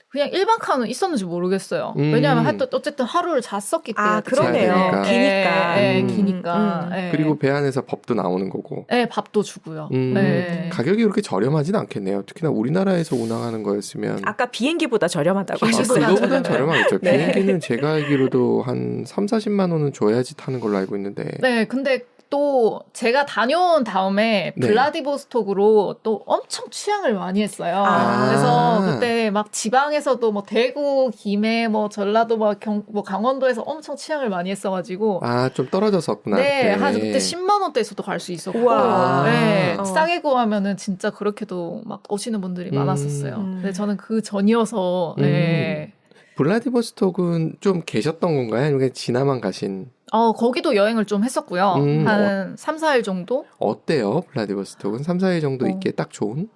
그냥 일반 칸은 있었는지 모르겠어요. 왜냐하면 어쨌든 하루를 잤었기 때문에. 그러네요. 되니까. 기니까. 네, 기니까. 네. 그리고 배 안에서 밥도 나오는 거고. 네, 밥도 주고요. 네. 가격이 그렇게 저렴하진 않겠네요. 특히나 우리나라에서 운항하는 거였으면. 아까 비행기보다 저렴하다고 비행기보다 하셨어요. 그거보단 저렴하겠죠. 네. 비행기는 제가 알기로도 한 3, 40만 원은 줘야지 타는 걸로 알고 있는데. 네, 근데 또 제가 다녀온 다음에 네. 블라디보스톡으로 또 엄청 취향을 많이 했어요. 그래서 그때 막 지방에서도 뭐 대구, 김해, 뭐 전라도, 뭐 강원도에서 엄청 취향을 많이 했어가지고. 좀 떨어졌었구나. 네, 그때. 한 그때 10만 원대에서도 갈 수 있었고. 우와. 네, 싸게 구하면은 진짜 그렇게도 막 오시는 분들이 많았었어요. 근데 저는 그 전이어서. 네. 블라디보스톡은 좀 계셨던 건가요? 아니면 지나만 가신? 거기도 여행을 좀 했었고요. 한 3, 4일 정도? 어때요? 블라디보스톡은 3, 4일 정도 있기에 딱 좋은?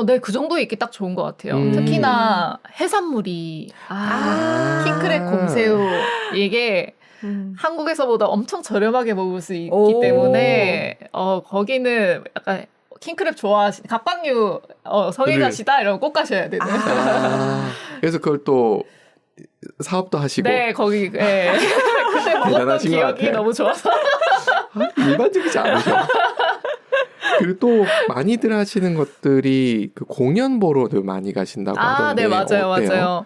네, 그 정도 있기 딱 좋은 것 같아요. 특히나 해산물이, 킹크랩 곰새우, 이게 한국에서보다 엄청 저렴하게 먹을 수 있기 때문에, 거기는 약간 킹크랩 좋아하시는, 갑각류 성애자시다? 이러면 꼭 가셔야 되는. 그래서 그걸 또 사업도 하시고. 네, 거기, 네. 그때 먹었던 대단하신 것 기억이 같아. 너무 좋아서. 일반적이지 않으셔. 그리고 또 많이들 하시는 것들이 그 공연 보러도 많이 가신다고 하던데. 네, 맞아요, 어때요? 맞아요.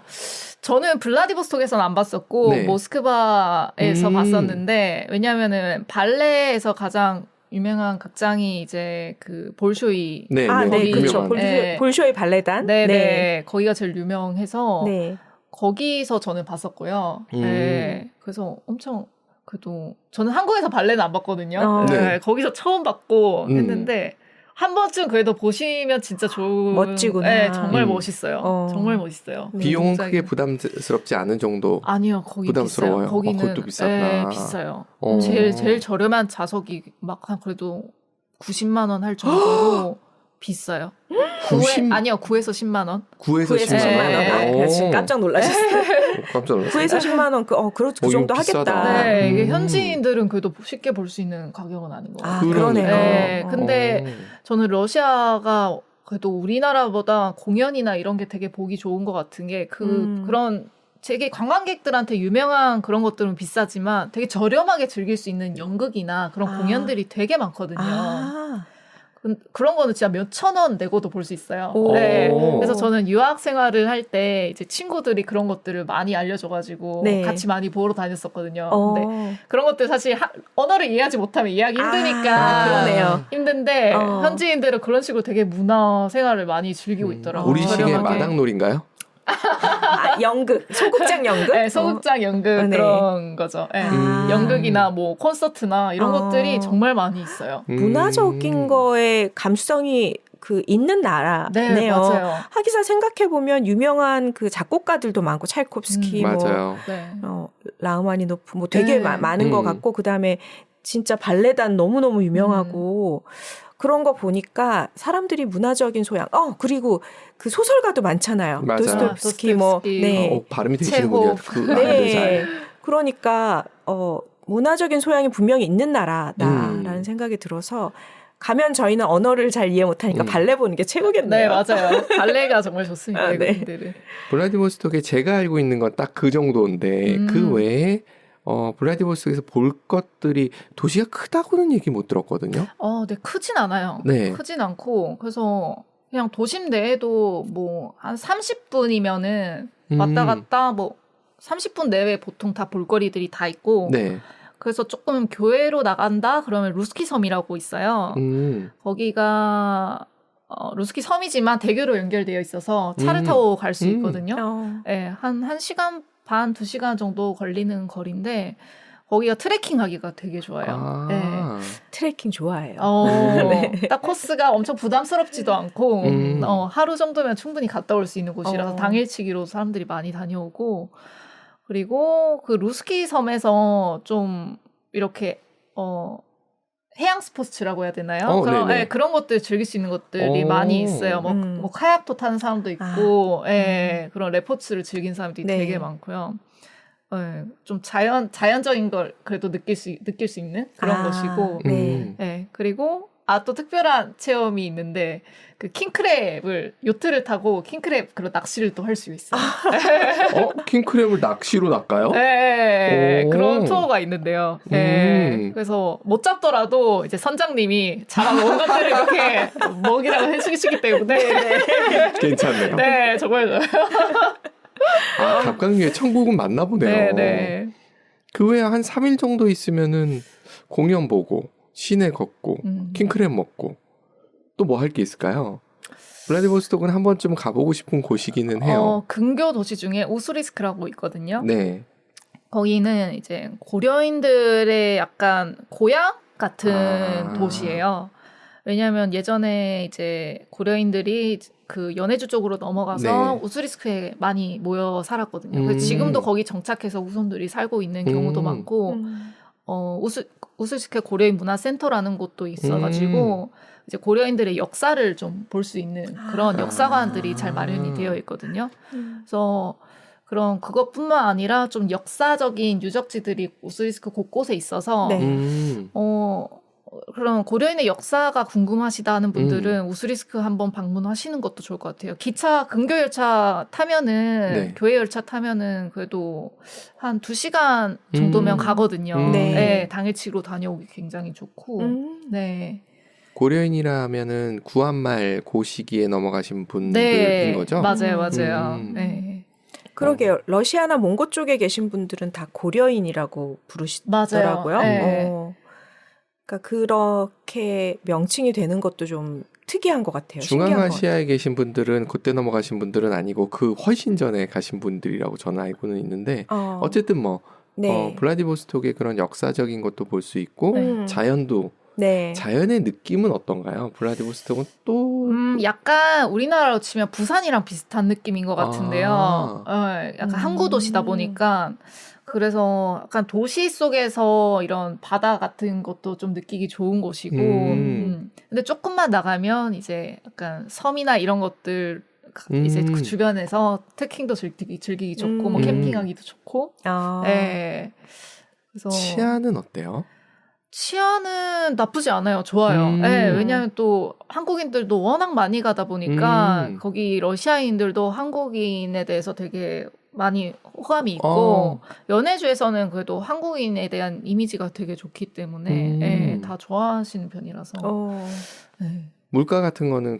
저는 블라디보스톡에서는 안 봤었고 네. 모스크바에서 봤었는데 왜냐하면은 발레에서 가장 유명한 극장이 이제 그 볼쇼이. 네, 네, 그렇죠. 네. 볼쇼이 발레단. 네, 거기가 제일 유명해서 네. 거기서 저는 봤었고요. 네, 그래서 엄청 그래도 저는 한국에서 발레는 안 봤거든요. 네, 거기서 처음 봤고 했는데 한 번쯤 그래도 보시면 진짜 좋은. 멋지구나. 네, 정말 멋있어요. 정말 멋있어요. 비용은 동작이. 크게 부담스럽지 않은 정도. 아니요, 거기 부담스러워요. 비싸요. 거기는 그것도 비싸구나. 네, 비싸요. 어. 제일 저렴한 좌석이 막 한 그래도 90만 원 할 정도로 비싸요. 9에서 10만 원. 9에서 9에서 10만 10만 원. 원. 아, 그냥 지금 깜짝 놀라셨어요. 깜짝 놀랐어요. 9에서 10만 원. 그 정도 이거 비싸다. 하겠다. 네, 이게 현지인들은 그래도 쉽게 볼 수 있는 가격은 아닌 것 같아요. 아, 그러네요. 네, 어. 근데 저는 러시아가 그래도 우리나라보다 공연이나 이런 게 되게 보기 좋은 것 같은 게 그런 되게 관광객들한테 유명한 그런 것들은 비싸지만 되게 저렴하게 즐길 수 있는 연극이나 그런 공연들이 되게 많거든요. 그런 거는 진짜 몇천 원 내고도 볼 수 있어요. 네. 그래서 저는 유학 생활을 할 때 이제 친구들이 그런 것들을 많이 알려줘가지고 네. 같이 많이 보러 다녔었거든요. 근데 그런 것들 사실 언어를 이해하지 못하면 이해하기 힘드니까 그러네요. 힘든데 현지인들은 그런 식으로 되게 문화 생활을 많이 즐기고 있더라고요. 우리식의 저렴하게. 마당놀인가요? 연극, 소극장 연극? 네, 소극장 연극 네. 그런 거죠. 네. 연극이나 뭐 콘서트나 이런 것들이 정말 많이 있어요. 문화적인 거에 감수성이 있는 나라네요. 네, 맞아요. 하기사 생각해 보면 유명한 그 작곡가들도 많고 차이콥스키, 맞아요. 네. 라흐마니노프 뭐 되게 많은 것 같고 그다음에 진짜 발레단 너무너무 유명하고 그런 거 보니까 사람들이 문화적인 소양, 그리고 그 소설가도 많잖아요. 맞아요. 도스토옙스키 네. 발음이 되시는군요. 네. 그러니까 문화적인 소양이 분명히 있는 나라다라는 생각이 들어서 가면 저희는 언어를 잘 이해 못하니까 발레 보는 게 최고겠네요. 네, 맞아요. 발레가 정말 좋습니다. 외국인들은. 블라디보스톡에 제가 알고 있는 건 딱 그 정도인데 그 외에 블라디보스톡에서 볼 것들이 도시가 크다고는 얘기 못 들었거든요. 네, 크진 않아요. 네. 크진 않고 그래서 그냥 도심 내에도 뭐 한 30분이면은 왔다 갔다 뭐 30분 내외 보통 다 볼거리들이 다 있고 네. 그래서 조금 교외로 나간다 그러면 루스키 섬이라고 있어요. 거기가 루스키 섬이지만 대교로 연결되어 있어서 차를 타고 갈 수 있거든요. 네, 한 1시간 반, 2시간 정도 걸리는 거리인데 거기가 트레킹하기가 되게 좋아요. 네. 트레킹 좋아해요. 네. 딱 코스가 엄청 부담스럽지도 않고 하루 정도면 충분히 갔다 올 수 있는 곳이라서 당일치기로 사람들이 많이 다녀오고 그리고 그 루스키 섬에서 좀 이렇게 해양 스포츠라고 해야 되나요? 그런 것들 즐길 수 있는 것들이 많이 있어요. 뭐 카약도 타는 사람도 있고, 그런 레포츠를 즐긴 사람들이 되게 많고요. 좀 자연적인 걸 그래도 느낄 수 있는 그런 곳이고, 그리고 또 특별한 체험이 있는데 그 킹크랩을 요트를 타고 킹크랩 그런 낚시를 또 할 수 있어요. 킹크랩을 낚시로 낚아요? 네, 그런 투어가 있는데요. 네, 그래서 못 잡더라도 이제 선장님이 잡아온 것들을 이렇게 먹이라고 해주시기 때문에 괜찮네요. 네, 정말 갑각류의 천국은 맞나 보네요. 네. 그 외에 한 3일 정도 있으면은 공연 보고 시내 걷고 킹크랩 먹고 또 뭐 할 게 있을까요? 블라디보스톡은 한 번쯤 가보고 싶은 곳이기는 해요. 근교 도시 중에 우스리스크라고 있거든요. 네. 거기는 이제 고려인들의 약간 고향 같은 도시예요. 왜냐하면 예전에 이제 고려인들이 그 연해주 쪽으로 넘어가서 우스리스크에 많이 모여 살았거든요. 그래서 지금도 거기 정착해서 후손들이 살고 있는 경우도 많고, 우스리스크 고려인 문화센터라는 곳도 있어가지고 이제 고려인들의 역사를 좀 볼 수 있는 그런 역사관들이 잘 마련이 되어 있거든요. 그래서 그것뿐만 아니라 좀 역사적인 유적지들이 우스리스크 곳곳에 있어서 그런 고려인의 역사가 궁금하시다는 분들은 우스리스크 한번 방문하시는 것도 좋을 것 같아요. 근교열차 타면은 교외 열차 타면은 그래도 한 2시간 정도면 가거든요. 네, 당일치기로 다녀오기 굉장히 좋고. 네. 고려인이라면은 구한말 고 시기에 넘어가신 분들인 거죠? 맞아요. 네. 그러게요. 러시아나 몽고 쪽에 계신 분들은 다 고려인이라고 부르시더라고요. 맞아요. 그러니까 그렇게 명칭이 되는 것도 좀 특이한 것 같아요. 중앙아시아에 계신 분들은 그때 넘어가신 분들은 아니고 그 훨씬 전에 가신 분들이라고 저는 알고는 있는데 어쨌든 블라디보스톡의 그런 역사적인 것도 볼 수 있고 자연도 네. 자연의 느낌은 어떤가요? 블라디보스톡은 또 약간 우리나라로 치면 부산이랑 비슷한 느낌인 것 같은데요. 약간 항구 도시다 보니까 그래서 약간 도시 속에서 이런 바다 같은 것도 좀 느끼기 좋은 곳이고 근데 조금만 나가면 이제 약간 섬이나 이런 것들 이제 그 주변에서 트레킹도 즐기기 좋고 뭐 캠핑하기도 좋고 네. 그래서 치안은 어때요? 치안은 나쁘지 않아요. 좋아요. 네, 왜냐하면 또 한국인들도 워낙 많이 가다 보니까 거기 러시아인들도 한국인에 대해서 되게 많이 호감이 있고 연해주에서는 그래도 한국인에 대한 이미지가 되게 좋기 때문에 네, 다 좋아하시는 편이라서 네. 물가 같은 거는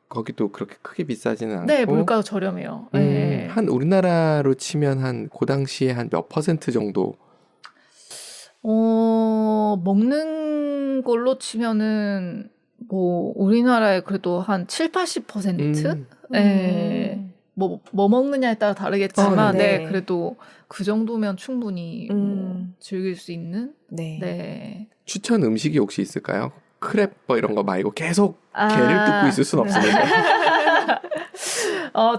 거기도 그렇게 크게 비싸지는 않고 네, 물가가 저렴해요. 네. 한 우리나라로 치면 한 그 당시에 한 몇 퍼센트 정도 먹는 걸로 치면은 뭐 우리나라에 그래도 한 7, 80%? 네. 뭐 먹느냐에 따라 다르겠지만 네, 그래도 그 정도면 충분히 즐길 수 있는 네. 추천 음식이 혹시 있을까요? 크랩 이런 거 말고 계속 게를 뜯고 있을 순 없으니까.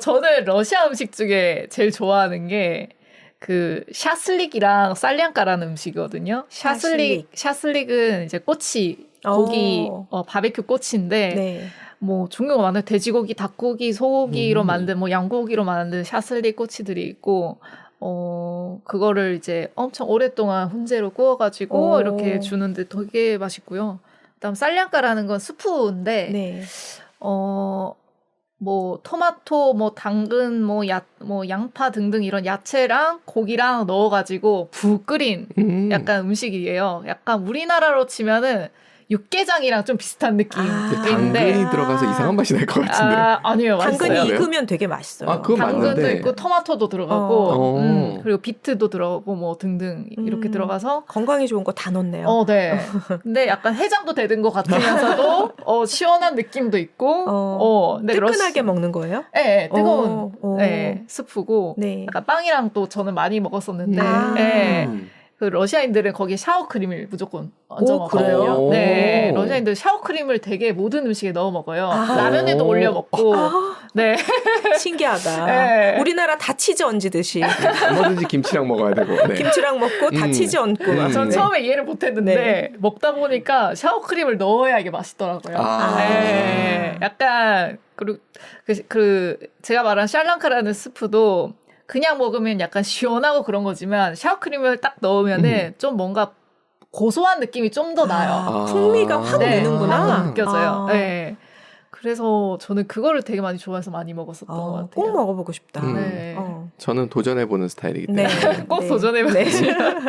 저는 러시아 음식 중에 제일 좋아하는 게 그 샤슬릭이랑 쌀량가라는 음식이거든요. 샤슬릭은 이제 꼬치 고기 바베큐 꼬치인데 네. 뭐 종류가 많아요. 돼지고기, 닭고기, 소고기로 만든 뭐 양고기로 만든 샤슬릭 꼬치들이 있고 그거를 이제 엄청 오랫동안 훈제로 구워가지고 이렇게 주는데 되게 맛있고요. 그다음 쌀량가라는 건 스프인데 네. 뭐 토마토, 뭐 당근, 뭐 양파 등등 이런 야채랑 고기랑 넣어가지고 푹 끓인 약간 음식이에요. 약간 우리나라로 치면은 육개장이랑 좀 비슷한 느낌인데 당근이 들어가서 이상한 맛이 날 것 같은데. 아니에요, 맛있어요. 당근이 익으면 되게 맛있어요. 그건 당근도 맞는데. 있고 토마토도 들어가고 그리고 비트도 들어가고 뭐 등등 이렇게 들어가서 건강에 좋은 거 다 넣네요. 네. 근데 약간 해장도 되는 것 같으면서도 시원한 느낌도 있고 근데 뜨끈하게 먹는 거예요? 네, 뜨거운 네, 스프고 네. 약간 빵이랑 또 저는 많이 먹었었는데 그 러시아인들은 거기에 샤워크림을 무조건 얹어 먹거든요. 그래요? 네, 러시아인들 샤워크림을 되게 모든 음식에 넣어 먹어요. 라면에도 올려 먹고. 네. 신기하다. 네. 우리나라 다 치즈 얹듯이 뭐든지 김치랑 먹어야 되고. 네. 김치랑 먹고 다 치즈 얹고. 막. 전 네. 처음에 이해를 못했는데 먹다 보니까 샤워크림을 넣어야 이게 맛있더라고요. 네. 약간 그리고 제가 말한 샬랑카라는 스프도 그냥 먹으면 약간 시원하고 그런 거지만 샤워크림을 딱 넣으면은 좀 뭔가 고소한 느낌이 좀 더 나요. 풍미가 확 내는구나. 확 느껴져요. 네. 그래서 저는 그거를 되게 많이 좋아해서 많이 먹었었던 것 같아요. 꼭 먹어보고 싶다. 네. 저는 도전해보는 스타일이기 때문에. 네. 꼭 도전해보고 싶어요.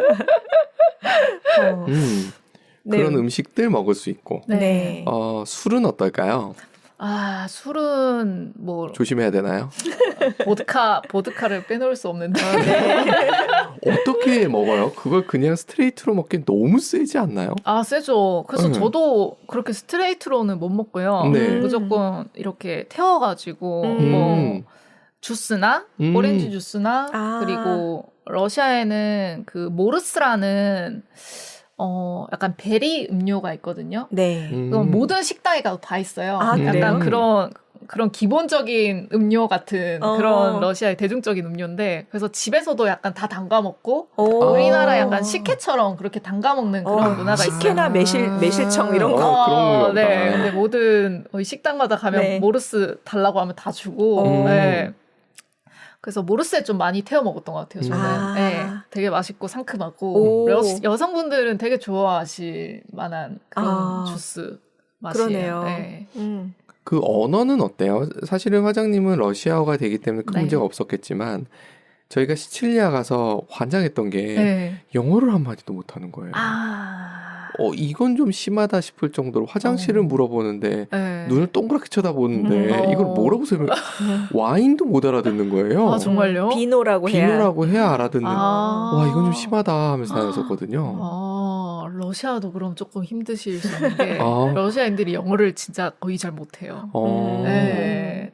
그런 음식들 먹을 수 있고. 네. 술은 어떨까요? 술은 뭐 조심해야 되나요? 보드카를 빼놓을 수 없는데. 어떻게 먹어요? 그걸 그냥 스트레이트로 먹기엔 너무 세지 않나요? 세죠. 그래서 저도 그렇게 스트레이트로는 못 먹고요. 네. 무조건 이렇게 태워가지고 뭐 주스나 오렌지 주스나 그리고 러시아에는 그 모르스라는 약간 베리 음료가 있거든요. 네. 그건 모든 식당에 가도 다 있어요. 그래요? 약간 그런 기본적인 음료 같은 그런 러시아의 대중적인 음료인데 그래서 집에서도 약간 다 담가 먹고 우리나라 약간 식혜처럼 그렇게 담가 먹는 그런 문화가 있어요. 식혜나 매실청 이런 거. 그런 거. 네. 근데 모든 거의 식당마다 가면 모르스 달라고 하면 다 주고. 네. 그래서 모르스에 좀 많이 태워 먹었던 것 같아요. 저는 네, 되게 맛있고 상큼하고 여성분들은 되게 좋아하실 만한 그런 주스 맛이에요. 그러네요. 네. 그 언어는 어때요? 사실은 화장님은 러시아어가 되기 때문에 큰 문제가 없었겠지만 저희가 시칠리아 가서 환장했던 게 영어를 한마디도 못하는 거예요. 이건 좀 심하다 싶을 정도로 화장실을 물어보는데 눈을 동그랗게 쳐다보는데 이걸 뭐라고 설명? 와인도 못 알아듣는 거예요. 정말요? 비노라고 해야 알아듣는. 와 이건 좀 심하다 하면서 다녔었거든요. 러시아도 그럼 조금 힘드실 수 있는 게 러시아인들이 영어를 진짜 거의 잘 못해요. 네,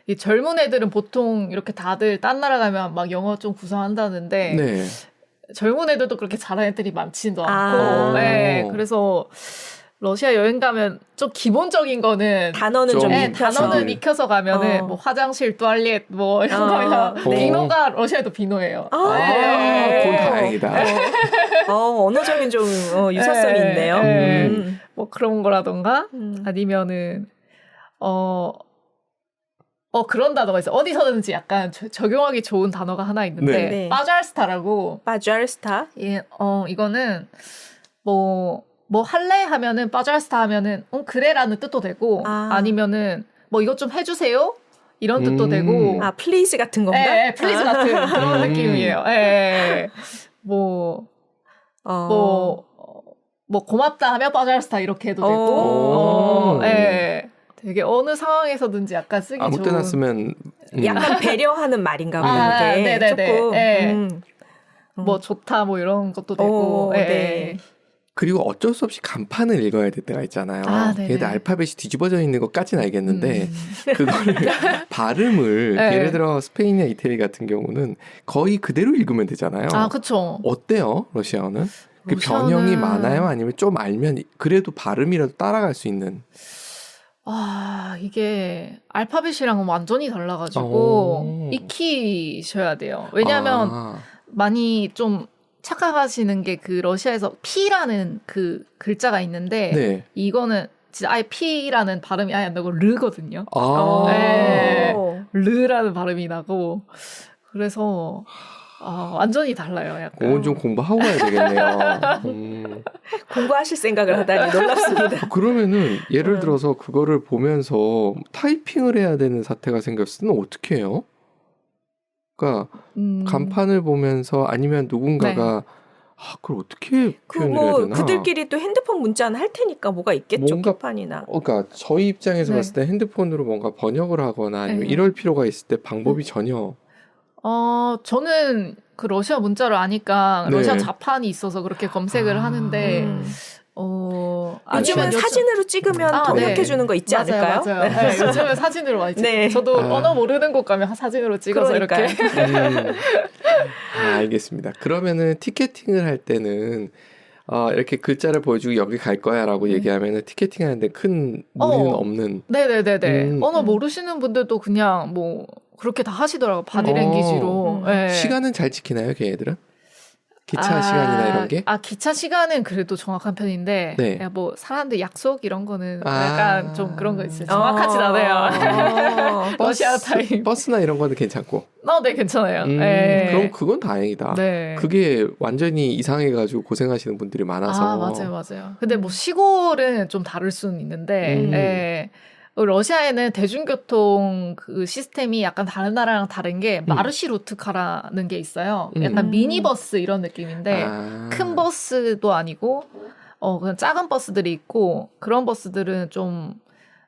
이 젊은 애들은 보통 이렇게 다들 딴 나라 가면 막 영어 좀 구사한다는데 젊은 애들도 그렇게 잘하는 애들이 많지도 않고. 아. 네, 그래서 러시아 여행 가면 좀 기본적인 거는 단어는 좀 네, 익혀서. 단어는 익혀서 가면은 뭐 화장실, 투알렛 뭐 이런 거면 네. 비노가 러시아도 비노예요. 그건 다행이다. 언어적인 좀 유사성이 네, 있네요. 네. 뭐 그런 거라던가 아니면은 그런 단어가 있어요. 어디서든지 약간 적용하기 좋은 단어가 하나 있는데 네. 네. 빠잘스타라고. 빠잘스타. 예, 이거는 뭐 할래 하면은 빠잘스타 하면은 그래라는 뜻도 되고 아니면은 뭐 이것 좀 해주세요 이런 뜻도 되고. 플리즈 같은 건가? 네, 플리즈 같은 그런 느낌이에요. 예. 뭐 고맙다 하면 빠잘스타 이렇게 해도 되고. 예. 되게 어느 상황에서든지 약간 쓰기 아무 좋은. 때나 쓰면 약간 배려하는 말인가 보네. 이게 네네네. 조금. 예. 뭐 좋다 뭐 이런 것도 되고. 예. 네. 그리고 어쩔 수 없이 간판을 읽어야 될 때가 있잖아요. 걔들 알파벳이 뒤집어져 있는 것까지는 알겠는데 그거를 발음을 네. 예를 들어 스페인이나 이태리 같은 경우는 거의 그대로 읽으면 되잖아요. 그쵸. 어때요? 러시아어는? 그 러시아어는- 변형이 많아요? 아니면 좀 알면 그래도 발음이라도 따라갈 수 있는? 이게 알파벳이랑은 완전히 달라가지고 익히셔야 돼요. 왜냐하면 많이 좀 착각하시는 게 그 러시아에서 P라는 그 글자가 있는데 네. 이거는 진짜 아예 P라는 발음이 아예 안 나고 르거든요. 네. 르라는 발음이 나고 그래서 완전히 달라요. 약간. 그건 좀 공부하고 가야 되겠네요. 공부하실 생각을 하다니 놀랍습니다. 그러면은 예를 들어서 그거를 보면서 타이핑을 해야 되는 사태가 생겼을 때는 어떻게 해요? 그러니까 간판을 보면서 아니면 누군가가 그걸 어떻게 표현을 해야 되나? 그들끼리 또 핸드폰 문자는 할 테니까 뭐가 있겠죠. 뭔가- 키판이나. 그러니까 저희 입장에서 봤을 때 핸드폰으로 뭔가 번역을 하거나 아니면 이럴 필요가 있을 때 방법이 전혀 저는 그 러시아 문자를 아니까 네. 러시아 자판이 있어서 그렇게 검색을 하는데 요즘은 사진으로 찍으면 번역해 주는 거 있지 않을까요? 맞아요. 네, 요즘은 사진으로 많이 찍어요. 네. 저도 언어 모르는 곳 가면 사진으로 찍어서 그러니까요. 이렇게. 알겠습니다. 그러면은 티켓팅을 할 때는 이렇게 글자를 보여주고 여기 갈 거야라고 얘기하면은 티켓팅 하는데 큰 무리는 없는. 네네네네. 언어 모르시는 분들도 그냥 뭐 그렇게 다 하시더라고요. 바디랭귀지로. 네. 시간은 잘 지키나요, 걔네들은? 기차 시간이나 이런 게? 기차 시간은 그래도 정확한 편인데, 네. 뭐, 사람들 약속 이런 거는 약간 좀 그런 거 있어요. 정확하진 않아요. 러시아 타임. 버스나 이런 거는 괜찮고. 네, 괜찮아요. 그럼 그건 다행이다. 네. 그게 완전히 이상해가지고 고생하시는 분들이 많아서. 맞아요. 근데 뭐 시골은 좀 다를 수는 있는데, 러시아에는 대중교통 그 시스템이 약간 다른 나라랑 다른 게 마르시루트카라는 게 있어요. 약간 미니버스 이런 느낌인데 큰 버스도 아니고 그냥 작은 버스들이 있고 그런 버스들은 좀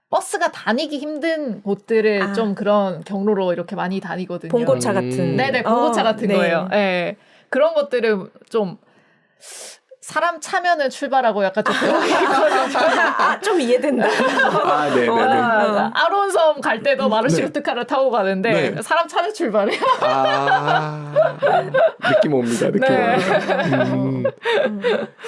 버스가 다니기 힘든 곳들을 좀 그런 경로로 이렇게 많이 다니거든요. 봉고차 같은. 네네, 봉고차 같은 네. 거예요. 네. 그런 것들은 좀 사람 차면은 출발하고 약간 좀 좀 이해된다. 네. 아론섬 갈 때도 마르시루트카를 타고 가는데 네. 사람 차는 출발해요. 느낌 옵니다. 느낌 네. 옵니다.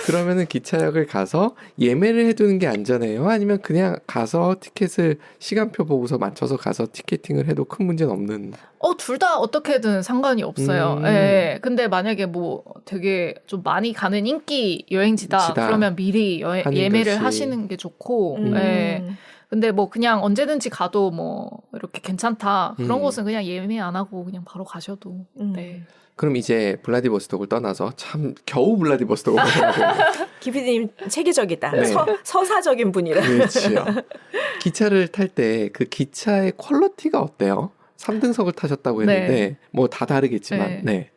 그러면은 기차역을 가서 예매를 해두는 게 안전해요? 아니면 그냥 가서 티켓을 시간표 보고서 맞춰서 가서 티켓팅을 해도 큰 문제는 없는? 둘 다 어떻게든 상관이 없어요. 예. 근데 만약에 뭐 되게 좀 많이 가는 인기 여행지다. 그러면 미리 예매를 하시는 게 좋고. 예. 근데 뭐 그냥 언제든지 가도 뭐 이렇게 괜찮다. 그런 곳은 그냥 예매 안 하고 그냥 바로 가셔도. 네. 그럼 이제 블라디보스톡을 떠나서 참 겨우 블라디보스톡을 떠나고 기피디님 체계적이다. 네. 서사적인 분이라. 그렇죠. 기차를 탈 때 그 기차의 퀄리티가 어때요? 3등석을 타셨다고 했는데 뭐 다 다르겠지만 네.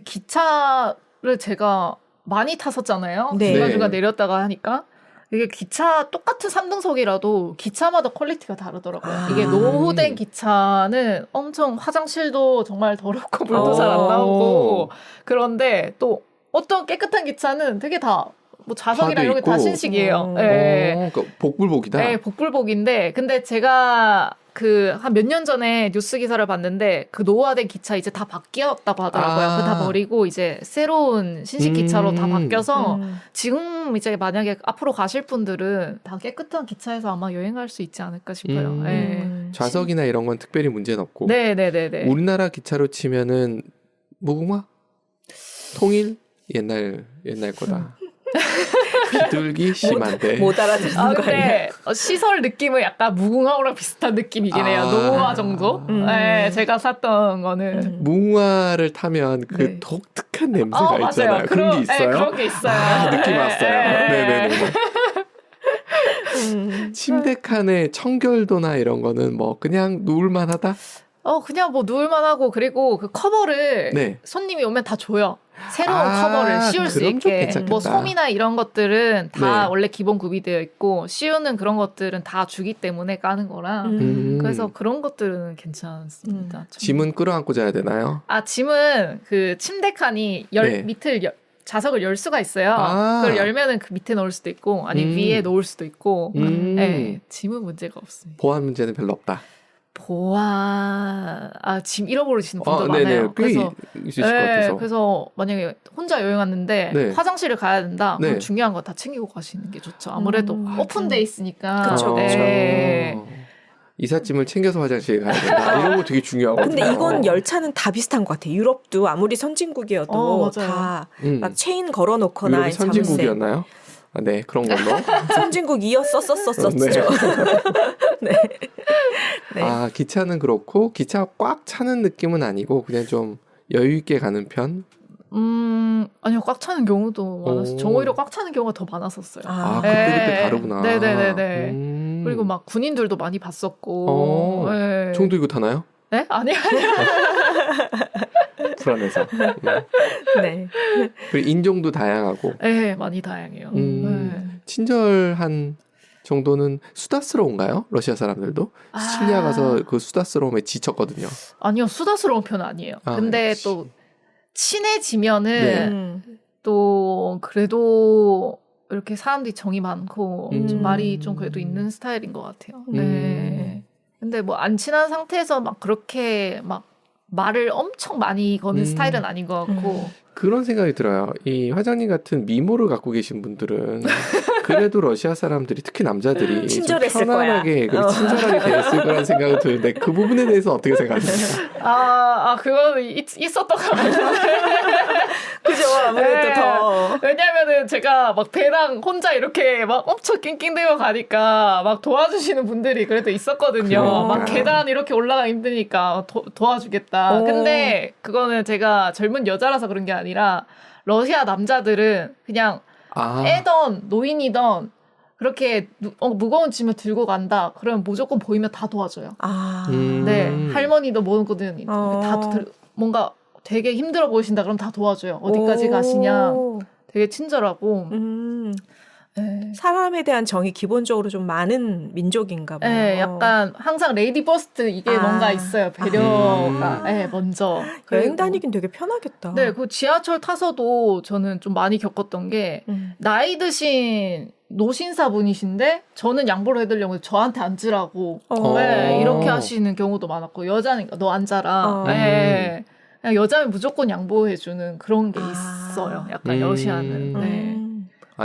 기차를 제가 많이 탔었잖아요. 네. 중간중간 내렸다가 하니까 이게 기차 똑같은 3등석이라도 기차마다 퀄리티가 다르더라고요. 이게 노후된 기차는 엄청 화장실도 정말 더럽고 물도 잘 안 나오고 그런데 또 어떤 깨끗한 기차는 되게 다 뭐 좌석이랑 이런 게 다 신식이에요. 네. 그러니까 복불복이다. 네, 복불복인데 근데 제가 그 한 몇 년 전에 뉴스 기사를 봤는데 그 노후화된 기차 이제 다 바뀌었다고 하더라고요. 그거 다 버리고 이제 새로운 신식 기차로 다 바뀌어서 지금 이제 만약에 앞으로 가실 분들은 다 깨끗한 기차에서 아마 여행할 수 있지 않을까 싶어요. 네. 좌석이나 이런 건 특별히 문제는 없고. 네네네네. 우리나라 기차로 치면은 무궁화? 통일? 옛날 거다. 비둘기 심한데. 못 알아듣는 거 아니야? 근데 시설 느낌은 약간 무궁화호랑 비슷한 느낌이긴 해요. 노후화 정도? 네, 제가 샀던 거는. 무궁화를 타면 그 네. 독특한 냄새가 있잖아요. 맞아요. 그런 게 있어요? 네, 그런 게 있어요. 느낌 왔어요. 네네네. 침대 칸에 청결도나 이런 거는 뭐 그냥 누울만하다? 그냥 뭐 누울만하고 그리고 그 커버를 네. 손님이 오면 다 줘요. 새로운 커버를 씌울 수 그럼 좀 있게. 괜찮겠다. 뭐 솜이나 이런 것들은 다 네. 원래 기본 구비되어 있고 씌우는 그런 것들은 다 주기 때문에 까는 거라. 그래서 그런 것들은 괜찮습니다. 짐은 끌어안고 자야 되나요? 짐은 그 침대 칸이 네. 밑을 좌석을 열 수가 있어요. 그걸 열면은 그 밑에 넣을 수도 있고 아니면 위에 놓을 수도 있고. 네, 짐은 문제가 없습니다. 보안 문제는 별로 없다. 짐 잃어버리시는 분도 네네. 많아요. 꽤 그래서 있으실 것 같아서. 그래서 만약에 혼자 여행 왔는데 네. 화장실을 가야 된다. 네. 그럼 중요한 거 다 챙기고 가시는 게 좋죠. 아무래도 오픈돼 있으니까. 그쵸, 네. 이삿짐을 챙겨서 화장실에 가야 된다. 이런 거 되게 중요하거든요. 근데 이건 열차는 다 비슷한 것 같아요. 유럽도 아무리 선진국이어도 맞아요. 다 막 체인 걸어놓거나 유럽이 선진국이었나요? 네, 그런 걸로. 선진국이었었었었죠. 네. 네. 기차는 그렇고 기차 꽉 차는 느낌은 아니고 그냥 좀 여유 있게 가는 편? 아니요, 꽉 차는 경우도 많았어요. 저 오히려 꽉 차는 경우가 더 많았었어요. 그때 다르구나. 네네네네. 그리고 막 군인들도 많이 봤었고. 네. 총 들고 타나요? 네? 아니요. 불안해서. 네. 그리고 인종도 다양하고. 네, 많이 다양해요. 네. 친절한 정도는 수다스러운가요? 러시아 사람들도? 시칠리아 가서 그 수다스러움에 지쳤거든요. 아니요, 수다스러운 편은 아니에요. 근데 역시. 또 친해지면은 또 그래도 이렇게 사람들이 정이 많고 좀 말이 좀 그래도 있는 스타일인 것 같아요. 네. 근데 뭐 안 친한 상태에서 막 그렇게 막 말을 엄청 많이 거는 스타일은 아닌 것 같고. 그런 생각이 들어요. 이 화장님 같은 미모를 갖고 계신 분들은 그래도 러시아 사람들이 특히 남자들이 친절했을 편안하게 친절하게 대했을 거라는 생각이 드는데 그 부분에 대해서 어떻게 생각하십니까? 그거는 있었던 것 같아요. 그죠, 아무래도 더. 왜냐면은 제가 막 배랑 혼자 이렇게 막 엄청 낑낑대고 가니까 막 도와주시는 분들이 그래도 있었거든요. 그러니까. 막 계단 이렇게 올라가기 힘드니까 도와주겠다. 근데 그거는 제가 젊은 여자라서 그런 게 아니라 러시아 남자들은 그냥 애던 노인이던 그렇게 무거운 짐을 들고 간다. 그러면 무조건 보이면 다 도와줘요. 네, 할머니도 뭐든 다 뭔가 되게 힘들어 보이신다. 그럼 다 도와줘요. 어디까지 가시냐. 되게 친절하고. 네. 사람에 대한 정이 기본적으로 좀 많은 민족인가 봐요. 네, 약간 항상 레이디 버스트 이게 뭔가 있어요. 배려가 먼저. 여행 다니긴 되게 편하겠다. 네, 그 지하철 타서도 저는 좀 많이 겪었던 게 나이 드신 노신사 분이신데 저는 양보를 해드리려고 저한테 앉으라고 이렇게 하시는 경우도 많았고 여자는 너 앉아라. 네. 그냥 여자는 무조건 양보해주는 그런 게 있어요. 약간 러시아는. 네.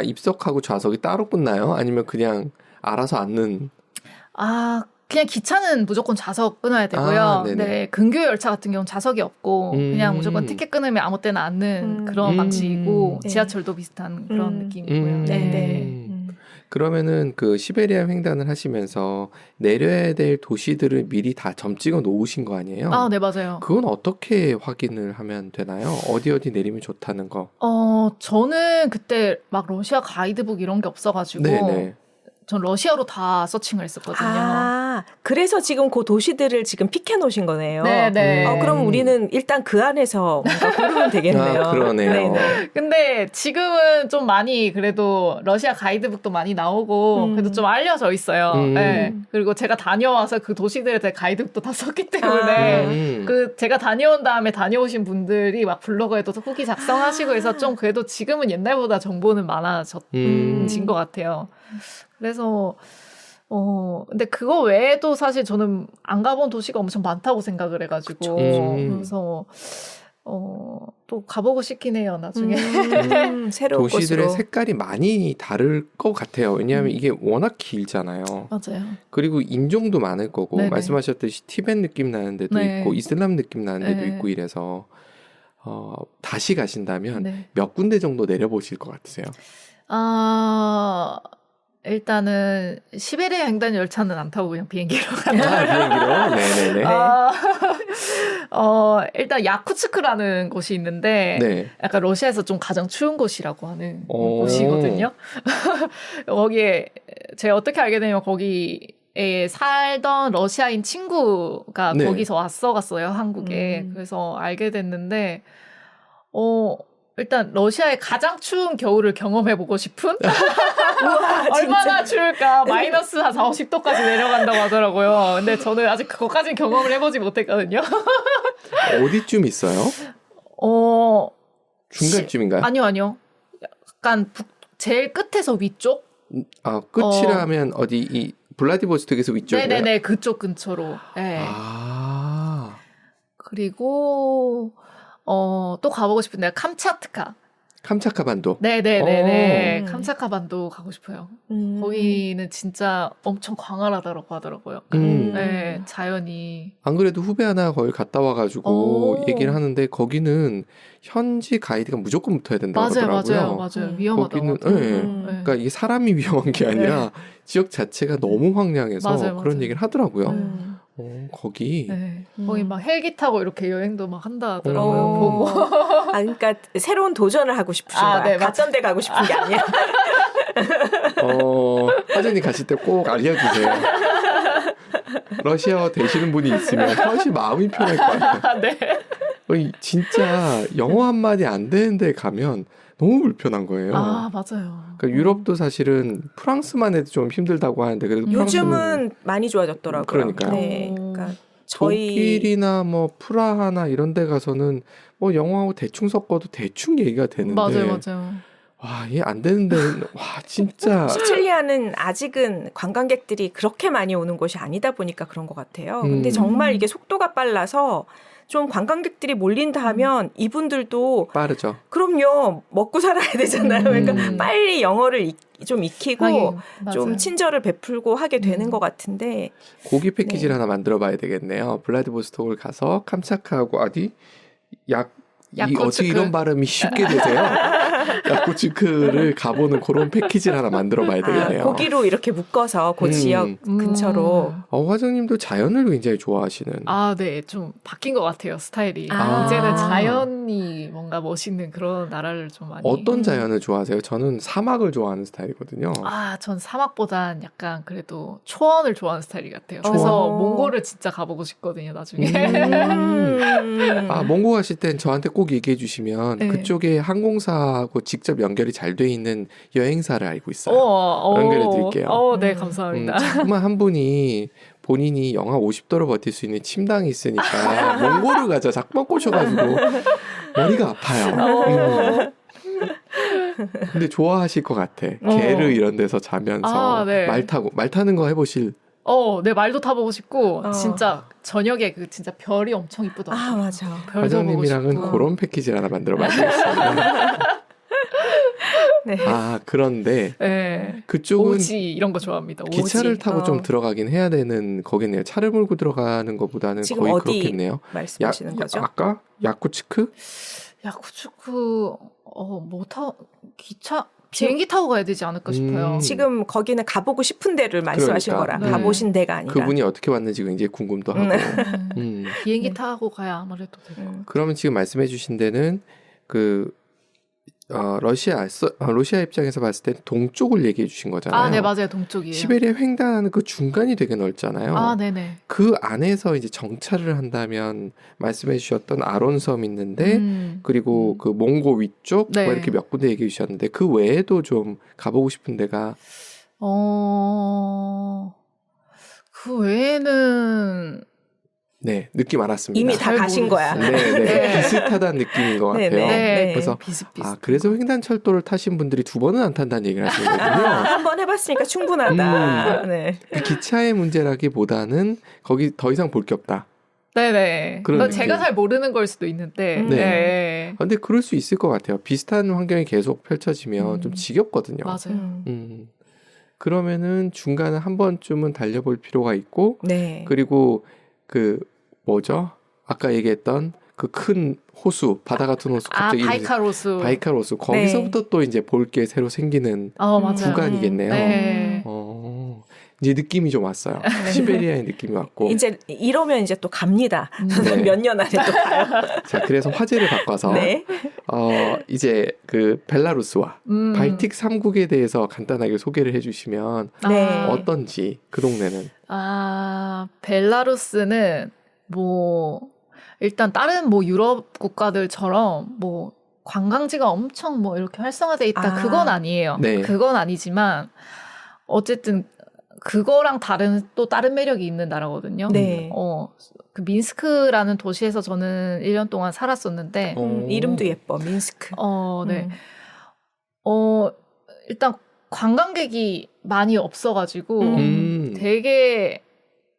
입석하고 좌석이 따로 끝나요? 아니면 그냥 알아서 앉는? 그냥 기차는 무조건 좌석 끊어야 되고요. 네, 근교 열차 같은 경우는 좌석이 없고 그냥 무조건 티켓 끊으면 아무 때나 앉는 그런 방식이고 지하철도 비슷한 그런 느낌이고요. 네. 그러면은 그 시베리아 횡단을 하시면서 내려야 될 도시들을 미리 다 점 찍어 놓으신 거 아니에요? 네, 맞아요. 그건 어떻게 확인을 하면 되나요? 어디 내리면 좋다는 거? 저는 그때 막 러시아 가이드북 이런 게 없어가지고 네네. 전 러시아로 다 서칭을 했었거든요. 그래서 지금 그 도시들을 지금 픽해 놓으신 거네요. 네네. 그럼 우리는 일단 그 안에서 뭔가 고르면 되겠네요. 그러네요. 네네. 근데 지금은 좀 많이 그래도 러시아 가이드북도 많이 나오고 그래도 좀 알려져 있어요. 네. 그리고 제가 다녀와서 그 도시들에 대해 가이드북도 다 썼기 때문에 그 제가 다녀온 다음에 다녀오신 분들이 막 블로그에도 후기 작성하시고 해서 좀 그래도 지금은 옛날보다 정보는 많아진 것 같아요. 그래서 근데 그거 외에도 사실 저는 안 가본 도시가 엄청 많다고 생각을 해가지고. 그래서, 또 가보고 싶긴 해요, 나중에. 새로운 도시들의 곳으로. 색깔이 많이 다를 것 같아요. 왜냐하면 이게 워낙 길잖아요. 맞아요. 그리고 인종도 많을 거고 네네. 말씀하셨듯이 티벳 느낌 나는 데도 네. 있고 이슬람 느낌 나는 데도 네. 있고 이래서 다시 가신다면 네. 몇 군데 정도 내려보실 것 같으세요? 일단은 시베리아 횡단 열차는 안 타고 그냥 비행기로 간다. 비행기로? 네네네. 일단 야쿠츠크라는 곳이 있는데 네. 약간 러시아에서 좀 가장 추운 곳이라고 하는 오. 곳이거든요. 거기에 제가 어떻게 알게 되냐면 거기에 살던 러시아인 친구가 네. 거기서 왔어갔어요, 한국에. 그래서 알게 됐는데 일단 러시아의 가장 추운 겨울을 경험해보고 싶은? 우와, 얼마나 추울까? 마이너스 한 4, 50도까지 내려간다고 하더라고요. 근데 저는 아직 그것까지는 경험을 해보지 못했거든요. 어디쯤 있어요? 중간쯤인가요? 아니요. 약간 제일 끝에서 위쪽? 끝이라면 어디 이 블라디보스톡에서 위쪽인가요? 네네네, 그쪽 근처로. 네. 그리고 또 가보고 싶은 데가 캄차트카. 캄차카반도. 네네네네. 캄차카반도 가고 싶어요. 거기는 진짜 엄청 광활하다고 하더라고요. 네, 자연이. 안 그래도 후배 하나 거기 갔다 와가지고 얘기를 하는데 거기는 현지 가이드가 무조건 붙어야 된다고 하더라고요. 맞아요. 위험하다고. 거기는 그러니까 이게 사람이 위험한 게 아니라 지역 자체가 너무 황량해서 그런 얘기를 하더라고요. 거기. 네. 거기 막 헬기 타고 이렇게 여행도 막 한다 하더라고요. 보고. 그러니까 새로운 도전을 하고 싶으신 거야. 네, 갔던 데 가고 싶은 게 아니야. 화장님 가실 때 꼭 알려주세요. 러시아어 되시는 분이 있으면 훨씬 마음이 편할 것 같아요. 네. 진짜 영어 한마디 안 되는데 가면 너무 불편한 거예요. 맞아요. 그러니까 유럽도 사실은 프랑스만 해도 좀 힘들다고 하는데 그래도 요즘은 많이 좋아졌더라고요. 그러니까요. 네, 그러니까 독일이나 뭐 프라하나 이런 데 가서는 뭐 영어하고 대충 섞어도 대충 얘기가 되는데 맞아요. 와, 이게 안 되는데 와, 진짜 시칠리아는 아직은 관광객들이 그렇게 많이 오는 곳이 아니다 보니까 그런 것 같아요. 근데 정말 이게 속도가 빨라서 좀 관광객들이 몰린다 하면 이분들도 빠르죠. 그럼요. 먹고 살아야 되잖아요. 그러니까 빨리 영어를 좀 익히고 좀 친절을 베풀고 하게 되는 것 같은데 고기 패키지를 하나 만들어 봐야 되겠네요. 블라디보스톡을 가서 캄차카하고 어디? 어떻게 이런 발음이 쉽게 되세요? 야쿠츠크를 가보는 그런 패키지를 하나 만들어 봐야 되겠네요. 고기로 이렇게 묶어서 그 지역 근처로. 화정님도 자연을 굉장히 좋아하시는. 네. 좀 바뀐 것 같아요, 스타일이. 이제는 자연이 뭔가 멋있는 그런 나라를 좀 많이. 어떤 자연을 좋아하세요? 저는 사막을 좋아하는 스타일이거든요. 전 사막보단 약간 그래도 초원을 좋아하는 스타일 같아요. 그래서 몽골을 진짜 가보고 싶거든요, 나중에. 몽고 가실 땐 저한테 꼭 얘기해 주시면 그쪽에 항공사하고 직접 연결이 잘 돼 있는 여행사를 알고 있어요. 연결해 드릴게요. 네, 감사합니다. 자꾸만 한 분이 본인이 영하 50도를 버틸 수 있는 침당이 있으니까 몽골을 가자 자꾸만 꼬셔가지고 머리가 아파요. 근데 좋아하실 것 같아. 게르 이런 데서 자면서 말 타는 거 해보실. 네, 말도 타보고 싶고 진짜 저녁에 진짜 별이 엄청 이쁘더라고요. 맞아. 화정님이랑은 그런 패키지를 하나 만들어봐야 되겠습니다. 네. 그런데 그쪽은 오지 이런 거 좋아합니다. 오지. 기차를 타고 좀 들어가긴 해야 되는 거겠네요. 차를 몰고 들어가는 것보다는 지금 거의 어디 그렇겠네요. 말씀하시는 거죠? 아까 야쿠츠크? 야쿠츠크 비행기 타고 가야 되지 않을까 싶어요. 지금 거기는 가보고 싶은 데를 말씀하신 거라 가보신 데가 아니라. 그분이 어떻게 왔는지 굉장히 궁금도 하고. 비행기 타고 가야 아무래도 될 것 같아요. 그러면 지금 말씀해 주신 데는 러시아 입장에서 봤을 때 동쪽을 얘기해 주신 거잖아요. 네, 맞아요. 동쪽이에요. 시베리아 횡단하는 그 중간이 되게 넓잖아요. 네네. 그 안에서 이제 정차를 한다면 말씀해 주셨던 아론섬 있는데 그리고 그 몽고 위쪽 뭐 이렇게 몇 군데 얘기해 주셨는데 그 외에도 좀 가보고 싶은 데가 그 외에는 네, 느낌 알았습니다. 이미 다 가신 거야. 네, 네. 네. 비슷하다는 느낌인 것 같아요. 네, 그래서 비슷비슷. 그래서 횡단철도를 타신 분들이 2번은 안 탄다는 얘기를 하시는 거군요. 한번 해봤으니까 충분하다. 네. 기차의 문제라기보다는 거기 더 이상 볼 게 없다. 네네. 그런 제가 느낌. 잘 모르는 걸 수도 있는데. 네. 네. 근데 그럴 수 있을 것 같아요. 비슷한 환경이 계속 펼쳐지면 좀 지겹거든요. 맞아요. 그러면은 중간에 한 번쯤은 달려볼 필요가 있고, 네. 그리고 그 뭐죠? 아까 얘기했던 그 큰 호수, 바다 같은 호수, 갑자기 바이칼 호수. 바이칼 호수. 거기서부터 또 이제 볼 게 새로 생기는 맞아요. 구간이겠네요. 네. 이제 느낌이 좀 왔어요. 시베리아의 느낌이 왔고. 이제 이러면 이제 또 갑니다. 네. 몇 년 안에 또 가요. 자, 그래서 화제를 바꿔서 네. 이제 그 벨라루스와 발틱 3국에 대해서 간단하게 소개를 해주시면 네. 어떤지 그 동네는. 벨라루스는 뭐 일단 다른 뭐 유럽 국가들처럼 뭐 관광지가 엄청 뭐 이렇게 활성화돼 있다 그건 아니에요. 네. 그건 아니지만 어쨌든 그거랑 다른 매력이 있는 나라거든요. 네. 그 민스크라는 도시에서 저는 1년 동안 살았었는데 이름도 예뻐. 민스크. 네. 일단 관광객이 많이 없어가지고 되게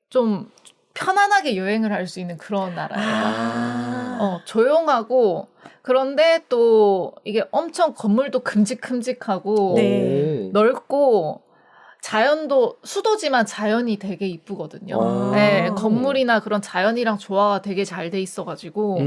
좀 편안하게 여행을 할 수 있는 그런 나라예요. 조용하고 그런데 또 이게 엄청 건물도 큼직큼직하고 네. 넓고 자연도 수도지만 자연이 되게 이쁘거든요. 네, 건물이나 그런 자연이랑 조화가 되게 잘 돼 있어가지고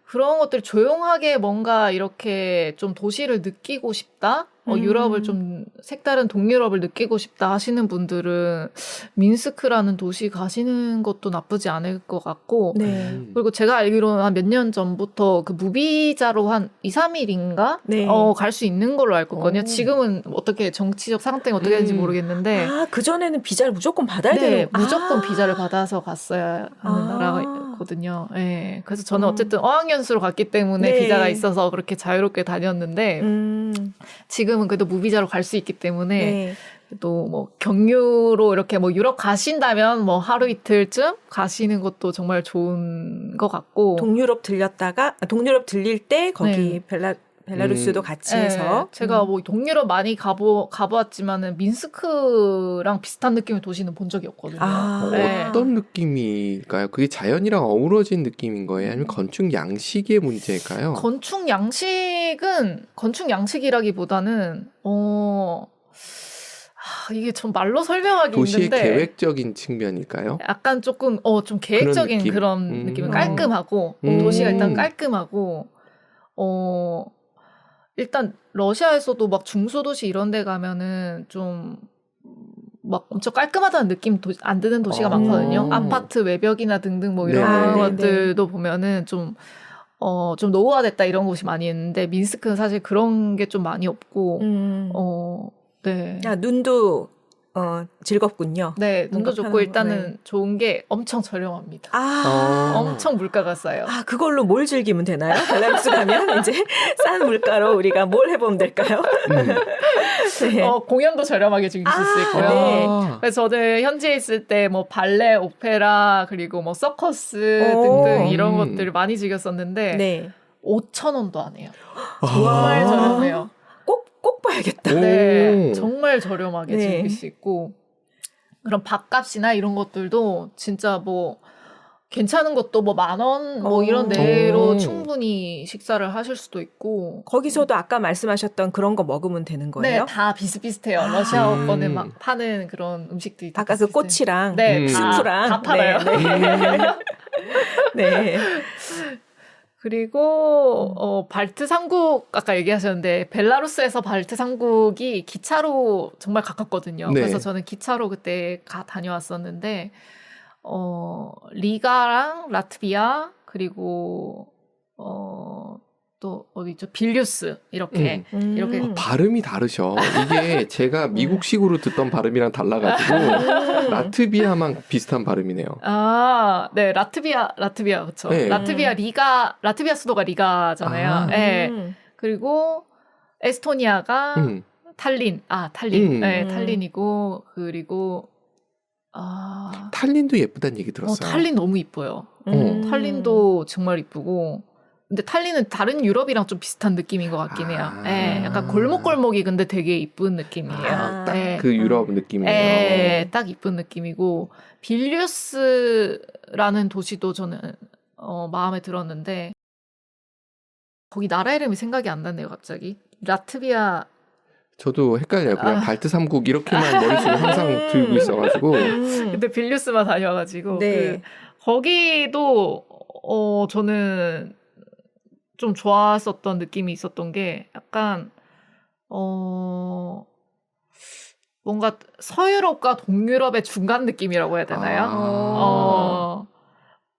그런 것들 조용하게 뭔가 이렇게 좀 도시를 느끼고 싶다. 유럽을 좀 색다른 동유럽을 느끼고 싶다 하시는 분들은 민스크라는 도시 가시는 것도 나쁘지 않을 것 같고 네. 그리고 제가 알기로는 한 몇 년 전부터 그 무비자로 한 2, 3일인가 네. 갈 수 있는 걸로 알고 있거든요. 지금은 어떻게 정치적 상태가 어떻게 되는지 모르겠는데 그전에는 비자를 무조건 받아야 되는 무조건 비자를 받아서 갔어야 하는 나라거든요. 네. 그래서 저는 어쨌든 어학연수로 갔기 때문에 네. 비자가 있어서 그렇게 자유롭게 다녔는데 지금은 그래도 무비자로 갈 수 있기 때문에 네. 또 뭐 경유로 이렇게 뭐 유럽 가신다면 뭐 하루 이틀쯤 가시는 것도 정말 좋은 것 같고 동유럽 들릴 때 거기 벨라루스도 같이 해서 제가 뭐 동유럽 많이 가보았지만은 민스크랑 비슷한 느낌의 도시는 본 적이 없거든요. 네. 어떤 느낌일까요? 그게 자연이랑 어우러진 느낌인 거예요? 아니면 건축 양식의 문제일까요? 건축 양식이라기보다는 이게 좀 말로 설명하기 도시의 힘든데 계획적인 측면일까요? 약간 조금 좀 계획적인 그런 느낌은 깔끔하고 도시가 일단 깔끔하고 일단 러시아에서도 막 중소도시 이런 데 가면은 좀 막 엄청 깔끔하다는 느낌 안 드는 도시가 많거든요. 아파트 외벽이나 등등 뭐 이런 것들도 보면은 좀 노후화됐다 이런 곳이 많이 있는데 민스크는 사실 그런 게 좀 많이 없고 네. 눈도 즐겁군요. 네, 눈도 좋고 편하고, 일단은 좋은 게 엄청 저렴합니다. 엄청 물가가 싸요. 그걸로 뭘 즐기면 되나요? 벨라루스 가면 이제 싼 물가로 우리가 뭘 해보면 될까요? 네. 공연도 저렴하게 즐길 수 있고요. 네. 그래서 저는 현지에 있을 때 뭐 발레, 오페라 그리고 뭐 서커스 등등 이런 것들을 많이 즐겼었는데 네. 5,000원도 안 해요. 정말 저렴해요. 꼭 봐야겠다. 네, 정말 저렴하게 네. 즐길 수 있고 그런 밥값이나 이런 것들도 진짜 뭐 괜찮은 것도 뭐 10,000원 뭐 이런 내로 충분히 식사를 하실 수도 있고 거기서도 아까 말씀하셨던 그런 거 먹으면 되는 거예요? 네, 다 비슷비슷해요. 러시아어권에 막 파는 그런 음식들이 다 아까 그 비슷비슷해요. 꼬치랑 네, 스프랑 다 팔아요. 네. 그리고 발트 3국 아까 얘기하셨는데 벨라루스에서 발트 3국이 기차로 정말 가깝거든요. 네. 그래서 저는 기차로 그때 다녀왔었는데 리가랑 라트비아 그리고 또 어디 있죠? 빌뉴스 이렇게 발음이 다르셔. 이게 제가 미국식으로 듣던 발음이랑 달라가지고 라트비아만 비슷한 발음이네요. 네, 라트비아 그렇죠. 네. 라트비아 수도가 리가잖아요. 네. 그리고 에스토니아가 탈린. 네, 탈린이고 그리고 탈린도 예쁘다는 얘기 들었어요. 탈린 너무 이뻐요. 탈린도 정말 이쁘고. 근데 탈린은 다른 유럽이랑 좀 비슷한 느낌인 것 같긴 해요. 네, 약간 골목골목이 근데 되게 이쁜 느낌이에요. 딱 네. 그 유럽 느낌이에요. 네, 딱 이쁜 느낌이고 빌뉴스라는 도시도 저는 마음에 들었는데 거기 나라 이름이 생각이 안 나네요, 갑자기. 라트비아. 저도 헷갈려요. 그냥 발트 3국 이렇게만 머릿속에 항상 들고 있어가지고. 근데 빌뉴스만 다녀가지고 네. 거기도 저는 좀 좋았었던 느낌이 있었던 게 약간 뭔가 서유럽과 동유럽의 중간 느낌이라고 해야 되나요?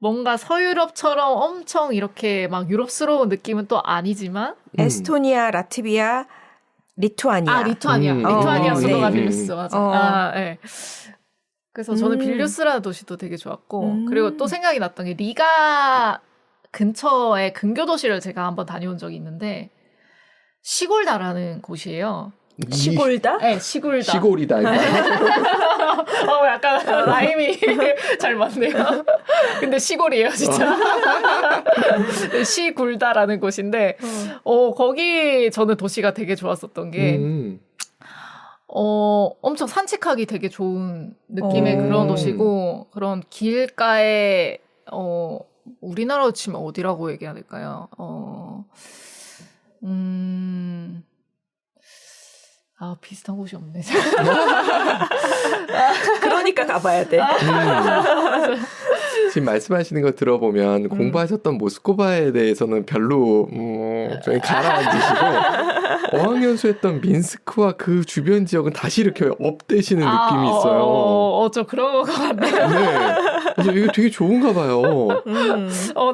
뭔가 서유럽처럼 엄청 이렇게 막 유럽스러운 느낌은 또 아니지만 에스토니아, 라트비아, 리투아니아. 리투아니아. 리투아니아 수도가 네. 빌뉴스 맞아. 네. 그래서 저는 음. 빌뉴스라는 도시도 되게 좋았고 그리고 또 생각이 났던 게 리가 근처에 근교 도시를 제가 한번 다녀온 적이 있는데 시골다라는 곳이에요. 시골다? 네, 시골다. 시골이다. 약간 라임이 잘 맞네요. 근데 시골이에요, 진짜. 시굴다라는 곳인데, 거기 저는 도시가 되게 좋았었던 게, 엄청 산책하기 되게 좋은 느낌의 그런 도시고, 그런 길가에, 우리나라로 치면 어디라고 얘기해야 될까요? 비슷한 곳이 없네. 그러니까 가봐야 돼. 지금 말씀하시는 거 들어보면 공부하셨던 모스크바에 대해서는 별로 좀 가라앉으시고 어학연수했던 민스크와 그 주변 지역은 다시 이렇게 업되시는 느낌이 있어요. 좀 그런 것 같네요. 네. 그래서 이거 되게 좋은가 봐요.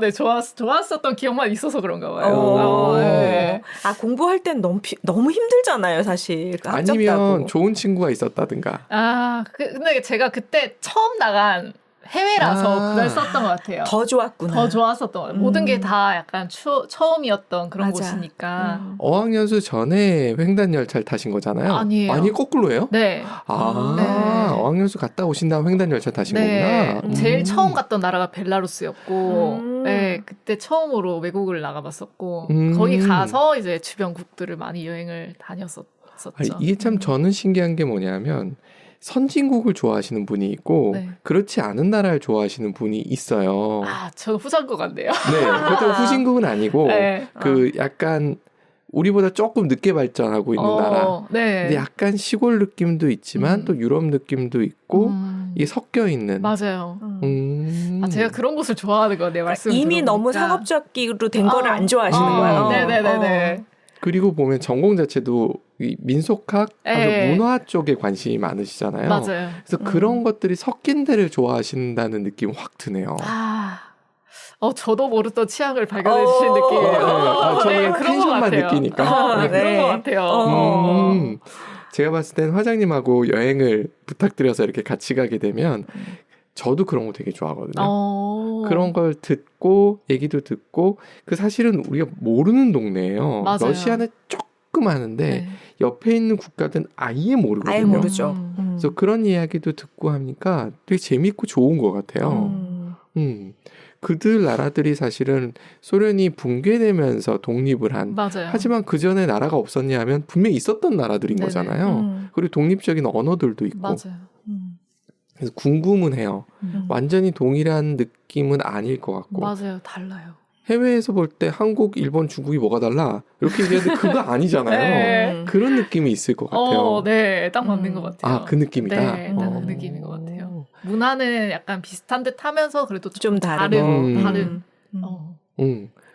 네, 좋았었던 기억만 있어서 그런가 봐요. 네. 공부할 땐 너무 힘들잖아요, 사실. 아니면 좋은 친구가 있었다든가. 근데 제가 그때 처음 나간 해외라서 그랬었던 것 같아요. 더 좋았구나. 더 좋았었던 것 같아요. 모든 게 다 약간 처음이었던 그런 맞아. 곳이니까. 어학연수 전에 횡단 열차를 타신 거잖아요. 아니에요. 아니, 거꾸로예요? 네. 네. 어학연수 갔다 오신 다음 횡단 열차 타신 거구나. 제일 처음 갔던 나라가 벨라루스였고, 네, 그때 처음으로 외국을 나가봤었고, 거기 가서 이제 주변국들을 많이 여행을 다녔었죠. 이게 참 저는 신기한 게 뭐냐면, 선진국을 좋아하시는 분이 있고 네. 그렇지 않은 나라를 좋아하시는 분이 있어요. 저 후자인 것 같네요. 네, 그렇다고 후진국은 아니고 네. 약간 우리보다 조금 늦게 발전하고 있는 나라. 네. 근데 약간 시골 느낌도 있지만 또 유럽 느낌도 있고 이게 섞여 있는. 맞아요. 아, 제가 그런 곳을 좋아하는 거네요. 말씀 이미 들어보니까. 너무 상업적으로 된 거를 안 좋아하시는 거예요. 네네네네. 그리고 보면 전공 자체도 이 민속학, 문화 쪽에 관심이 많으시잖아요. 맞아요. 그래서 그런 것들이 섞인 데를 좋아하신다는 느낌 확 드네요. 저도 모르던 취향을 발견해 주신 느낌이에요. 저는 텐션만 느끼니까. 그런 것 같아요. 제가 봤을 땐 화장님하고 여행을 부탁드려서 이렇게 같이 가게 되면 저도 그런 거 되게 좋아하거든요. 그런 걸 듣고 얘기도 듣고 사실은 우리가 모르는 동네예요. 맞아요. 러시아는 조금 아는데 옆에 있는 국가들은 아예 모르거든요. 아예 모르죠. 그래서 그런 이야기도 듣고 하니까 되게 재밌고 좋은 것 같아요. 그들 나라들이 사실은 소련이 붕괴되면서 독립을 한. 맞아요. 하지만 그 전에 나라가 없었냐 하면 분명히 있었던 나라들인 거잖아요. 그리고 독립적인 언어들도 있고. 맞아요. 그래서 궁금은 해요. 완전히 동일한 느낌은 아닐 것 같고. 맞아요. 달라요. 해외에서 볼 때 한국, 일본, 중국이 뭐가 달라? 이렇게 얘기하는데 그거 아니잖아요. 네. 그런 느낌이 있을 것 같아요. 네. 딱 맞는 것 같아요. 그 느낌이다? 네. 딱 그 느낌인 것 같아요. 문화는 약간 비슷한 듯 하면서 그래도 좀 다른.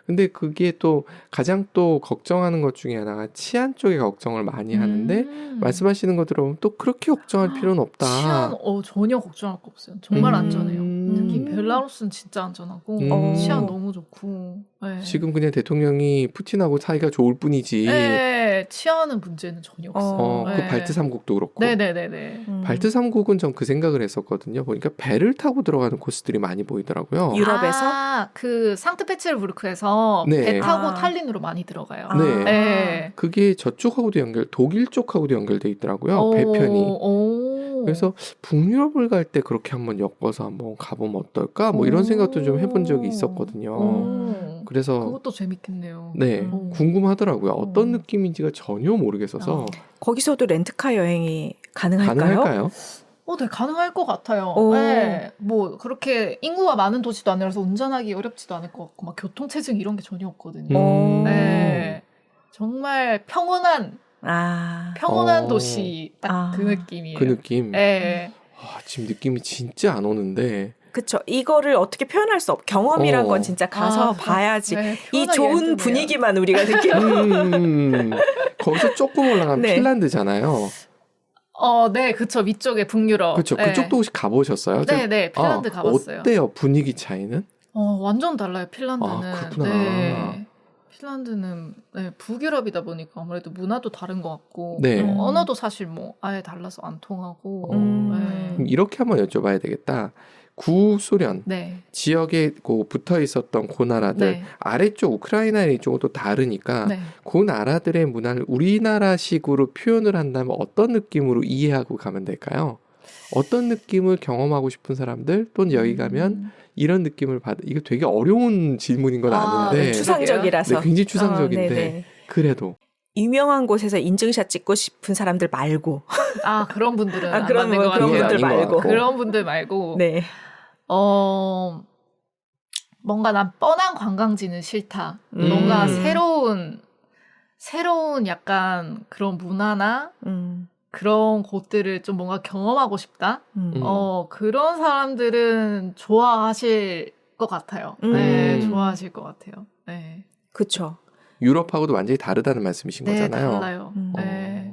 근데 그게 또 가장 또 걱정하는 것 중에 하나가 치안 쪽에 걱정을 많이 하는데 말씀하시는 거 들어보면 또 그렇게 걱정할 필요는 없다. 치안 전혀 걱정할 거 없어요. 정말 안전해요. 특히 벨라루스는 진짜 안전하고 치안 너무 좋고. 네. 지금 그냥 대통령이 푸틴하고 사이가 좋을 뿐이지. 네, 치안은 문제는 전혀 없어요. 그 발트 3국도 그렇고. 네네네네. 발트 3국은 전 그 생각을 했었거든요. 보니까 배를 타고 들어가는 코스들이 많이 보이더라고요. 유럽에서? 그 상트페테르부르크에서 배 타고 탈린으로 많이 들어가요. 네. 그게 저쪽하고도 독일 쪽하고도 연결돼 있더라고요. 배편이. 그래서 북유럽을 갈 때 그렇게 한번 엮어서 한번 가보면 어떨까? 뭐 이런 생각도 좀 해본 적이 있었거든요. 그래서 그것도 재밌겠네요. 네, 궁금하더라고요. 어떤 느낌인지가 전혀 모르겠어서. 거기서도 렌트카 여행이 가능할까요? 가능할까요? 네, 가능할 것 같아요. 오. 네, 뭐 그렇게 인구가 많은 도시도 아니라서 운전하기 어렵지도 않을 것 같고 막 교통체증 이런 게 전혀 없거든요. 네, 정말 평온한 도시 딱 그 느낌이에요. 그 느낌. 네. 지금 느낌이 진짜 안 오는데. 그쵸. 이거를 어떻게 표현할 수 없. 경험이란 건 진짜 가서 봐야지. 네, 이 좋은 분위기만 우리가 느끼는. 거기서 조금 올라가면 네. 핀란드잖아요. 네, 그쵸. 위쪽에 북유럽. 그쵸. 네. 그쪽도 혹시 가보셨어요? 네, 핀란드 가봤어요. 어때요? 분위기 차이는? 완전 달라요, 핀란드는. 그렇구나. 네. 핀란드는 북유럽이다 보니까 아무래도 문화도 다른 것 같고 네. 언어도 사실 뭐 아예 달라서 안 통하고. 그럼 이렇게 한번 여쭤봐야 되겠다. 구소련 네. 지역에 붙어 있었던 그 나라들 네. 아래쪽 우크라이나 이쪽은 또 다르니까 네. 그 나라들의 문화를 우리나라식으로 표현을 한다면 어떤 느낌으로 이해하고 가면 될까요? 어떤 느낌을 경험하고 싶은 사람들 또는 여기 가면 이런 느낌을 이거 되게 어려운 질문인 건 아는데 네, 추상적이라서. 네, 굉장히 추상적인데 네네. 그래도 유명한 곳에서 인증샷 찍고 싶은 사람들 말고. 그런 분들은 안 그런 맞는 것 같아요. 분들 말고. 그런 분들 말고. 네. 뭔가 난 뻔한 관광지는 싫다. 뭔가 새로운 약간 그런 문화나 그런 곳들을 좀 뭔가 경험하고 싶다. 그런 사람들은 좋아하실 것 같아요. 네, 좋아하실 것 같아요. 네. 그쵸. 유럽하고도 완전히 다르다는 말씀이신 네, 거잖아요. 달라요. 네.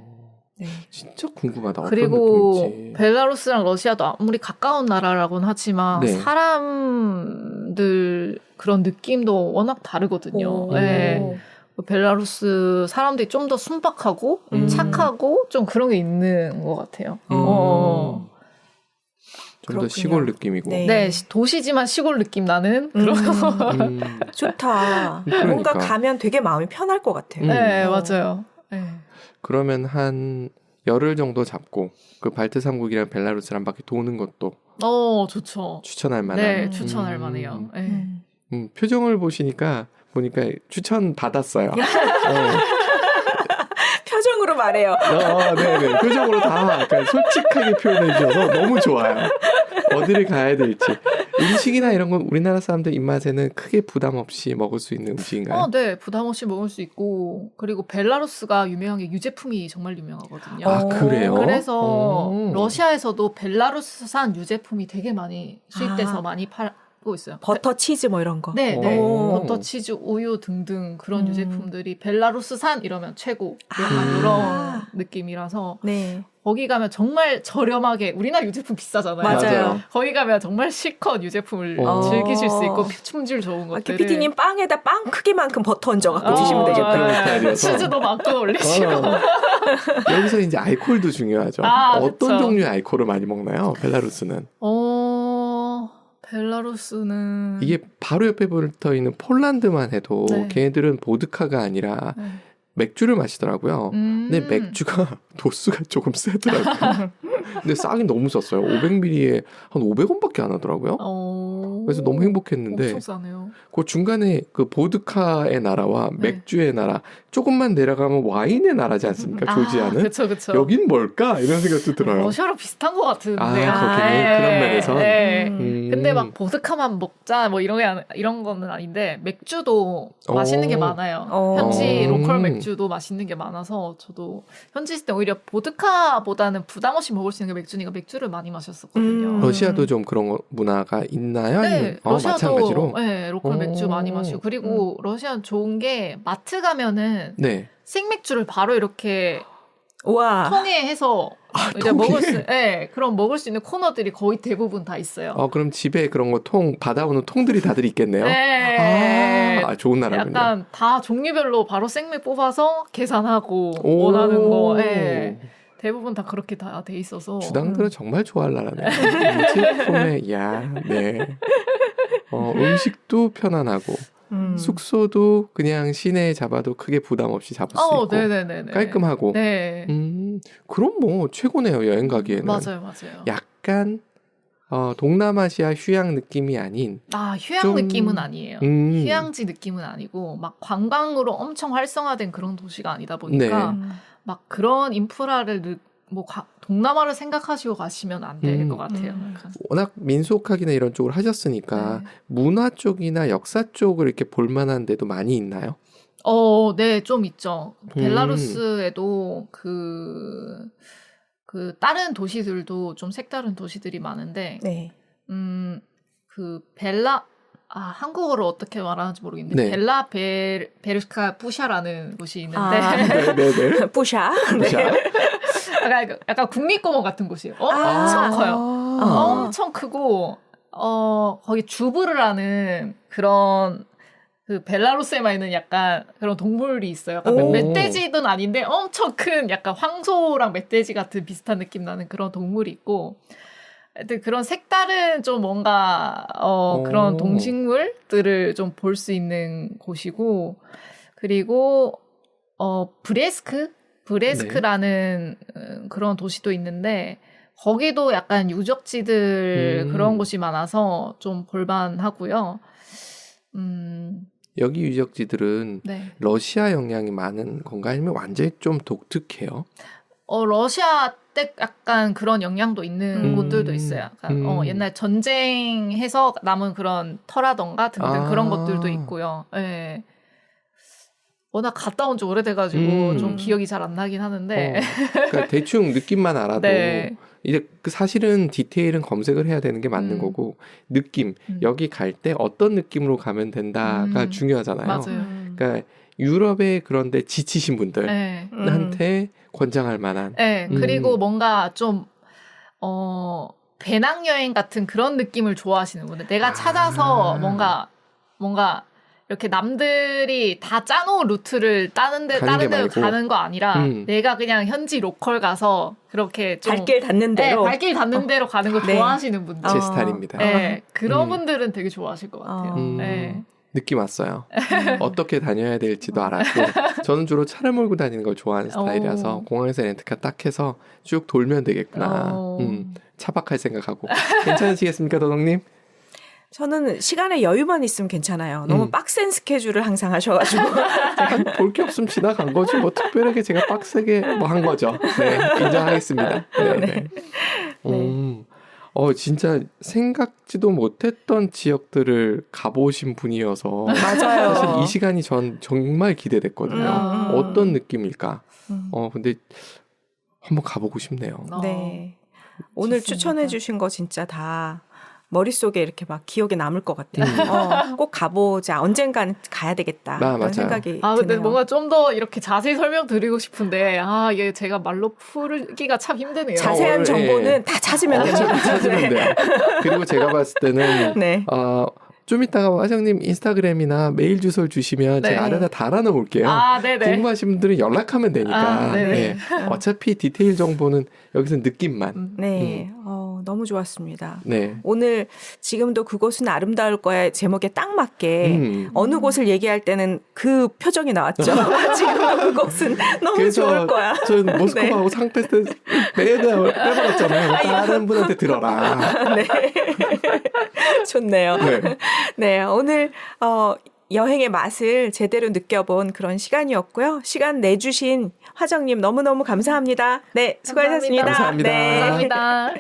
네. 진짜 궁금하다. 그리고 어떤 느낌인지. 벨라루스랑 러시아도 아무리 가까운 나라라고는 하지만 네. 사람들 그런 느낌도 워낙 다르거든요. 오. 네. 벨라루스 사람들이 좀 더 순박하고 착하고 좀 그런 게 있는 것 같아요. 좀 더 시골 느낌이고. 네. 네, 도시지만 시골 느낌 나는 그런. 좋다. 그러니까. 뭔가 가면 되게 마음이 편할 것 같아요. 네, 맞아요. 네. 그러면 한 열흘 정도 잡고 그 발트 3국이랑 벨라루스를 한 바퀴 도는 것도 좋죠. 추천할 만한. 네, 추천할 만해요. 네. 표정을 보니까 추천 받았어요. 표정으로 말해요. 네네. 표정으로 다 약간 솔직하게 표현해 주셔서 너무 좋아요. 어디를 가야 될지. 음식이나 이런 건 우리나라 사람들 입맛에는 크게 부담 없이 먹을 수 있는 음식인가요? 네, 부담 없이 먹을 수 있고 그리고 벨라루스가 유명한 게 유제품이 정말 유명하거든요. 그래요? 그래서 러시아에서도 벨라루스산 유제품이 되게 많이 수입돼서 많이 팔고 있어요. 버터, 치즈 뭐 이런 거. 네. 오. 버터, 치즈, 우유 등등 그런 유제품들이 벨라루스산 이러면 최고. 약간 이런 느낌이라서 네. 거기 가면 정말 저렴하게 우리나라 유제품 비싸잖아요. 맞아요. 거기 가면 정말 실컷 유제품을 즐기실 수 있고 품질 좋은 것들을. PD님 빵에다 빵 크기만큼 버터 얹어갖고 드시면 되겠다. 그런 스타일이어서. 치즈도 많고 올리시고. 여기서 이제 알코올도 중요하죠. 어떤 그쵸. 종류의 알코올을 많이 먹나요? 벨라루스는? 벨라루스는 이게 바로 옆에 붙어 있는 폴란드만 해도 네. 걔네들은 보드카가 아니라 맥주를 마시더라고요. 근데 맥주가 도수가 조금 세더라고요. 근데 싸긴 너무 쌌어요. 500ml에 한 500원밖에 안 하더라고요. 그래서 너무 행복했는데 엄청 싸네요. 그 중간에 그 보드카의 나라와 맥주의 나라 조금만 내려가면 와인의 나라지 않습니까? 조지아는. 그쵸. 여긴 뭘까? 이런 생각도 들어요. 러시아랑 비슷한 것 같은데. 그렇겠네. 그런 면에서. 근데 막 보드카만 먹자 뭐 이런 거는 아닌데 맥주도 맛있는 게 많아요. 현지 로컬 맥주도 맛있는 게 많아서 저도 현지 있을 때 오히려 보드카보다는 부담 없이 먹을 수 있는 게 맥주니까 맥주를 많이 마셨었거든요. 러시아도 좀 그런 문화가 있나요? 네, 러시아도 마찬가지로. 네, 로컬 맥주 많이 마시고 그리고 러시아는 좋은 게 마트 가면은 네. 생맥주를 바로 이렇게 와. 통에 해서 이제 통에? 그럼 먹을 수 있는 코너들이 거의 대부분 다 있어요. 그럼 집에 그런 거 받아오는 통들이 다들 있겠네요. 네. 좋은 나라군요. 약간 다 종류별로 바로 생맥 뽑아서 계산하고 원하는 거. 네. 대부분 다 그렇게 다 돼 있어서. 주당들은 정말 좋아할 나라네요. 제품에 네. 음식도 편안하고 숙소도 그냥 시내에 잡아도 크게 부담 없이 잡을 수 있고 네네네. 깔끔하고. 네. 그럼 뭐 최고네요. 여행 가기에는. 맞아요, 맞아요. 약간 동남아시아 휴양 느낌이 아닌 휴양 좀, 느낌은 아니에요. 휴양지 느낌은 아니고 막 관광으로 엄청 활성화된 그런 도시가 아니다 보니까 네. 막 그런 인프라를 동남아를 생각하시고 가시면 안 될 것 같아요. 약간. 워낙 민속학이나 이런 쪽을 하셨으니까 네. 문화 쪽이나 역사 쪽을 이렇게 볼 만한 데도 많이 있나요? 네, 좀 있죠. 벨라루스에도 그 다른 도시들도 좀 색다른 도시들이 많은데, 네. 그 한국어로 어떻게 말하는지 모르겠는데, 네. 베르스카 부샤라는 곳이 있는데, 네네네. 뿌샤. 자, 약간 국립공원 같은 곳이에요. 엄청 커요. 엄청 크고, 거기 주브르라는 그런, 그 벨라루스에만 있는 약간 그런 동물이 있어요. 약간 오. 멧돼지는 아닌데 엄청 큰 약간 황소랑 멧돼지 같은 비슷한 느낌 나는 그런 동물이 있고, 하여튼 그런 색다른 좀 뭔가 그런 동식물들을 좀 볼 수 있는 곳이고, 그리고 브레스크라는 그런 도시도 있는데 거기도 약간 유적지들 그런 곳이 많아서 좀 볼만하고요. 여기 유적지들은 네. 러시아 영향이 많은 건가 아니면 완전히 좀 독특해요? 러시아 때 약간 그런 영향도 있는 곳들도 있어요. 약간 옛날 전쟁해서 남은 그런 터라던가 등등 그런 것들도 있고요. 예. 워낙 갔다 온 지 오래돼가지고 좀 기억이 잘 안 나긴 하는데. 그러니까 대충 느낌만 알아도 네. 이제 그 사실은 디테일은 검색을 해야 되는 게 맞는 거고 느낌 여기 갈 때 어떤 느낌으로 가면 된다가 중요하잖아요. 맞아요. 그러니까 유럽에 그런데 지치신 분들한테 권장할 만한. 네. 그리고 뭔가 좀 배낭여행 같은 그런 느낌을 좋아하시는 분들. 내가 찾아서 뭔가 이렇게 남들이 다 짜놓은 루트를 다른 데로 가는 거 아니라 내가 그냥 현지 로컬 가서 그렇게 좀 발길 닿는 대로. 네, 발길 닿는 대로 가는 거 네. 좋아하시는 분들. 제 스타일입니다. 네, 그런 분들은 되게 좋아하실 것 같아요. 네. 느낌 왔어요. 어떻게 다녀야 될지도 알았고 저는 주로 차를 몰고 다니는 걸 좋아하는 스타일이라서 공항에서 렌트카 딱 해서 쭉 돌면 되겠구나. 차박할 생각하고. 괜찮으시겠습니까, 도덕님? 저는 시간에 여유만 있으면 괜찮아요. 너무 빡센 스케줄을 항상 하셔가지고. 볼 게 없으면 지나간 거지. 뭐 특별하게 제가 빡세게 뭐 한 거죠. 네, 인정하겠습니다. 네. 진짜 생각지도 못했던 지역들을 가보신 분이어서 맞아요. 사실 이 시간이 전 정말 기대됐거든요. 어떤 느낌일까? 근데 한번 가보고 싶네요. 네. 오늘 추천해 주신 거 진짜 다 머릿속에 이렇게 막 기억에 남을 것 같아요. 꼭 가보자. 언젠간 가야 되겠다. 그런 맞아요. 생각이 근데 드네요. 뭔가 좀 더 이렇게 자세히 설명드리고 싶은데 이게 제가 말로 풀기가 참 힘드네요. 자세한 정보는 다 찾으면 됩니다. 찾으면 돼요. 그리고 제가 봤을 때는 네. 좀 이따가 화장님 인스타그램이나 메일 주소를 주시면 제가 안에다 달아놓을게요. 네네. 궁금하신 분들은 연락하면 되니까. 네네. 어차피 디테일 정보는 여기서 느낌만. 네. 너무 좋았습니다. 네. 오늘 지금도 그곳은 아름다울 거야 제목에 딱 맞게 어느 곳을 얘기할 때는 그 표정이 나왔죠. 지금도 그곳은 너무 좋을 거야. 전 모스크바하고 상페스트 매달 빼먹었잖아요. 다른 분한테 들어라. 네. 좋네요. 네. 네, 오늘 여행의 맛을 제대로 느껴본 그런 시간이었고요. 시간 내주신 화정님 너무너무 감사합니다. 네, 수고하셨습니다. 감사합니다. 네. 감사합니다.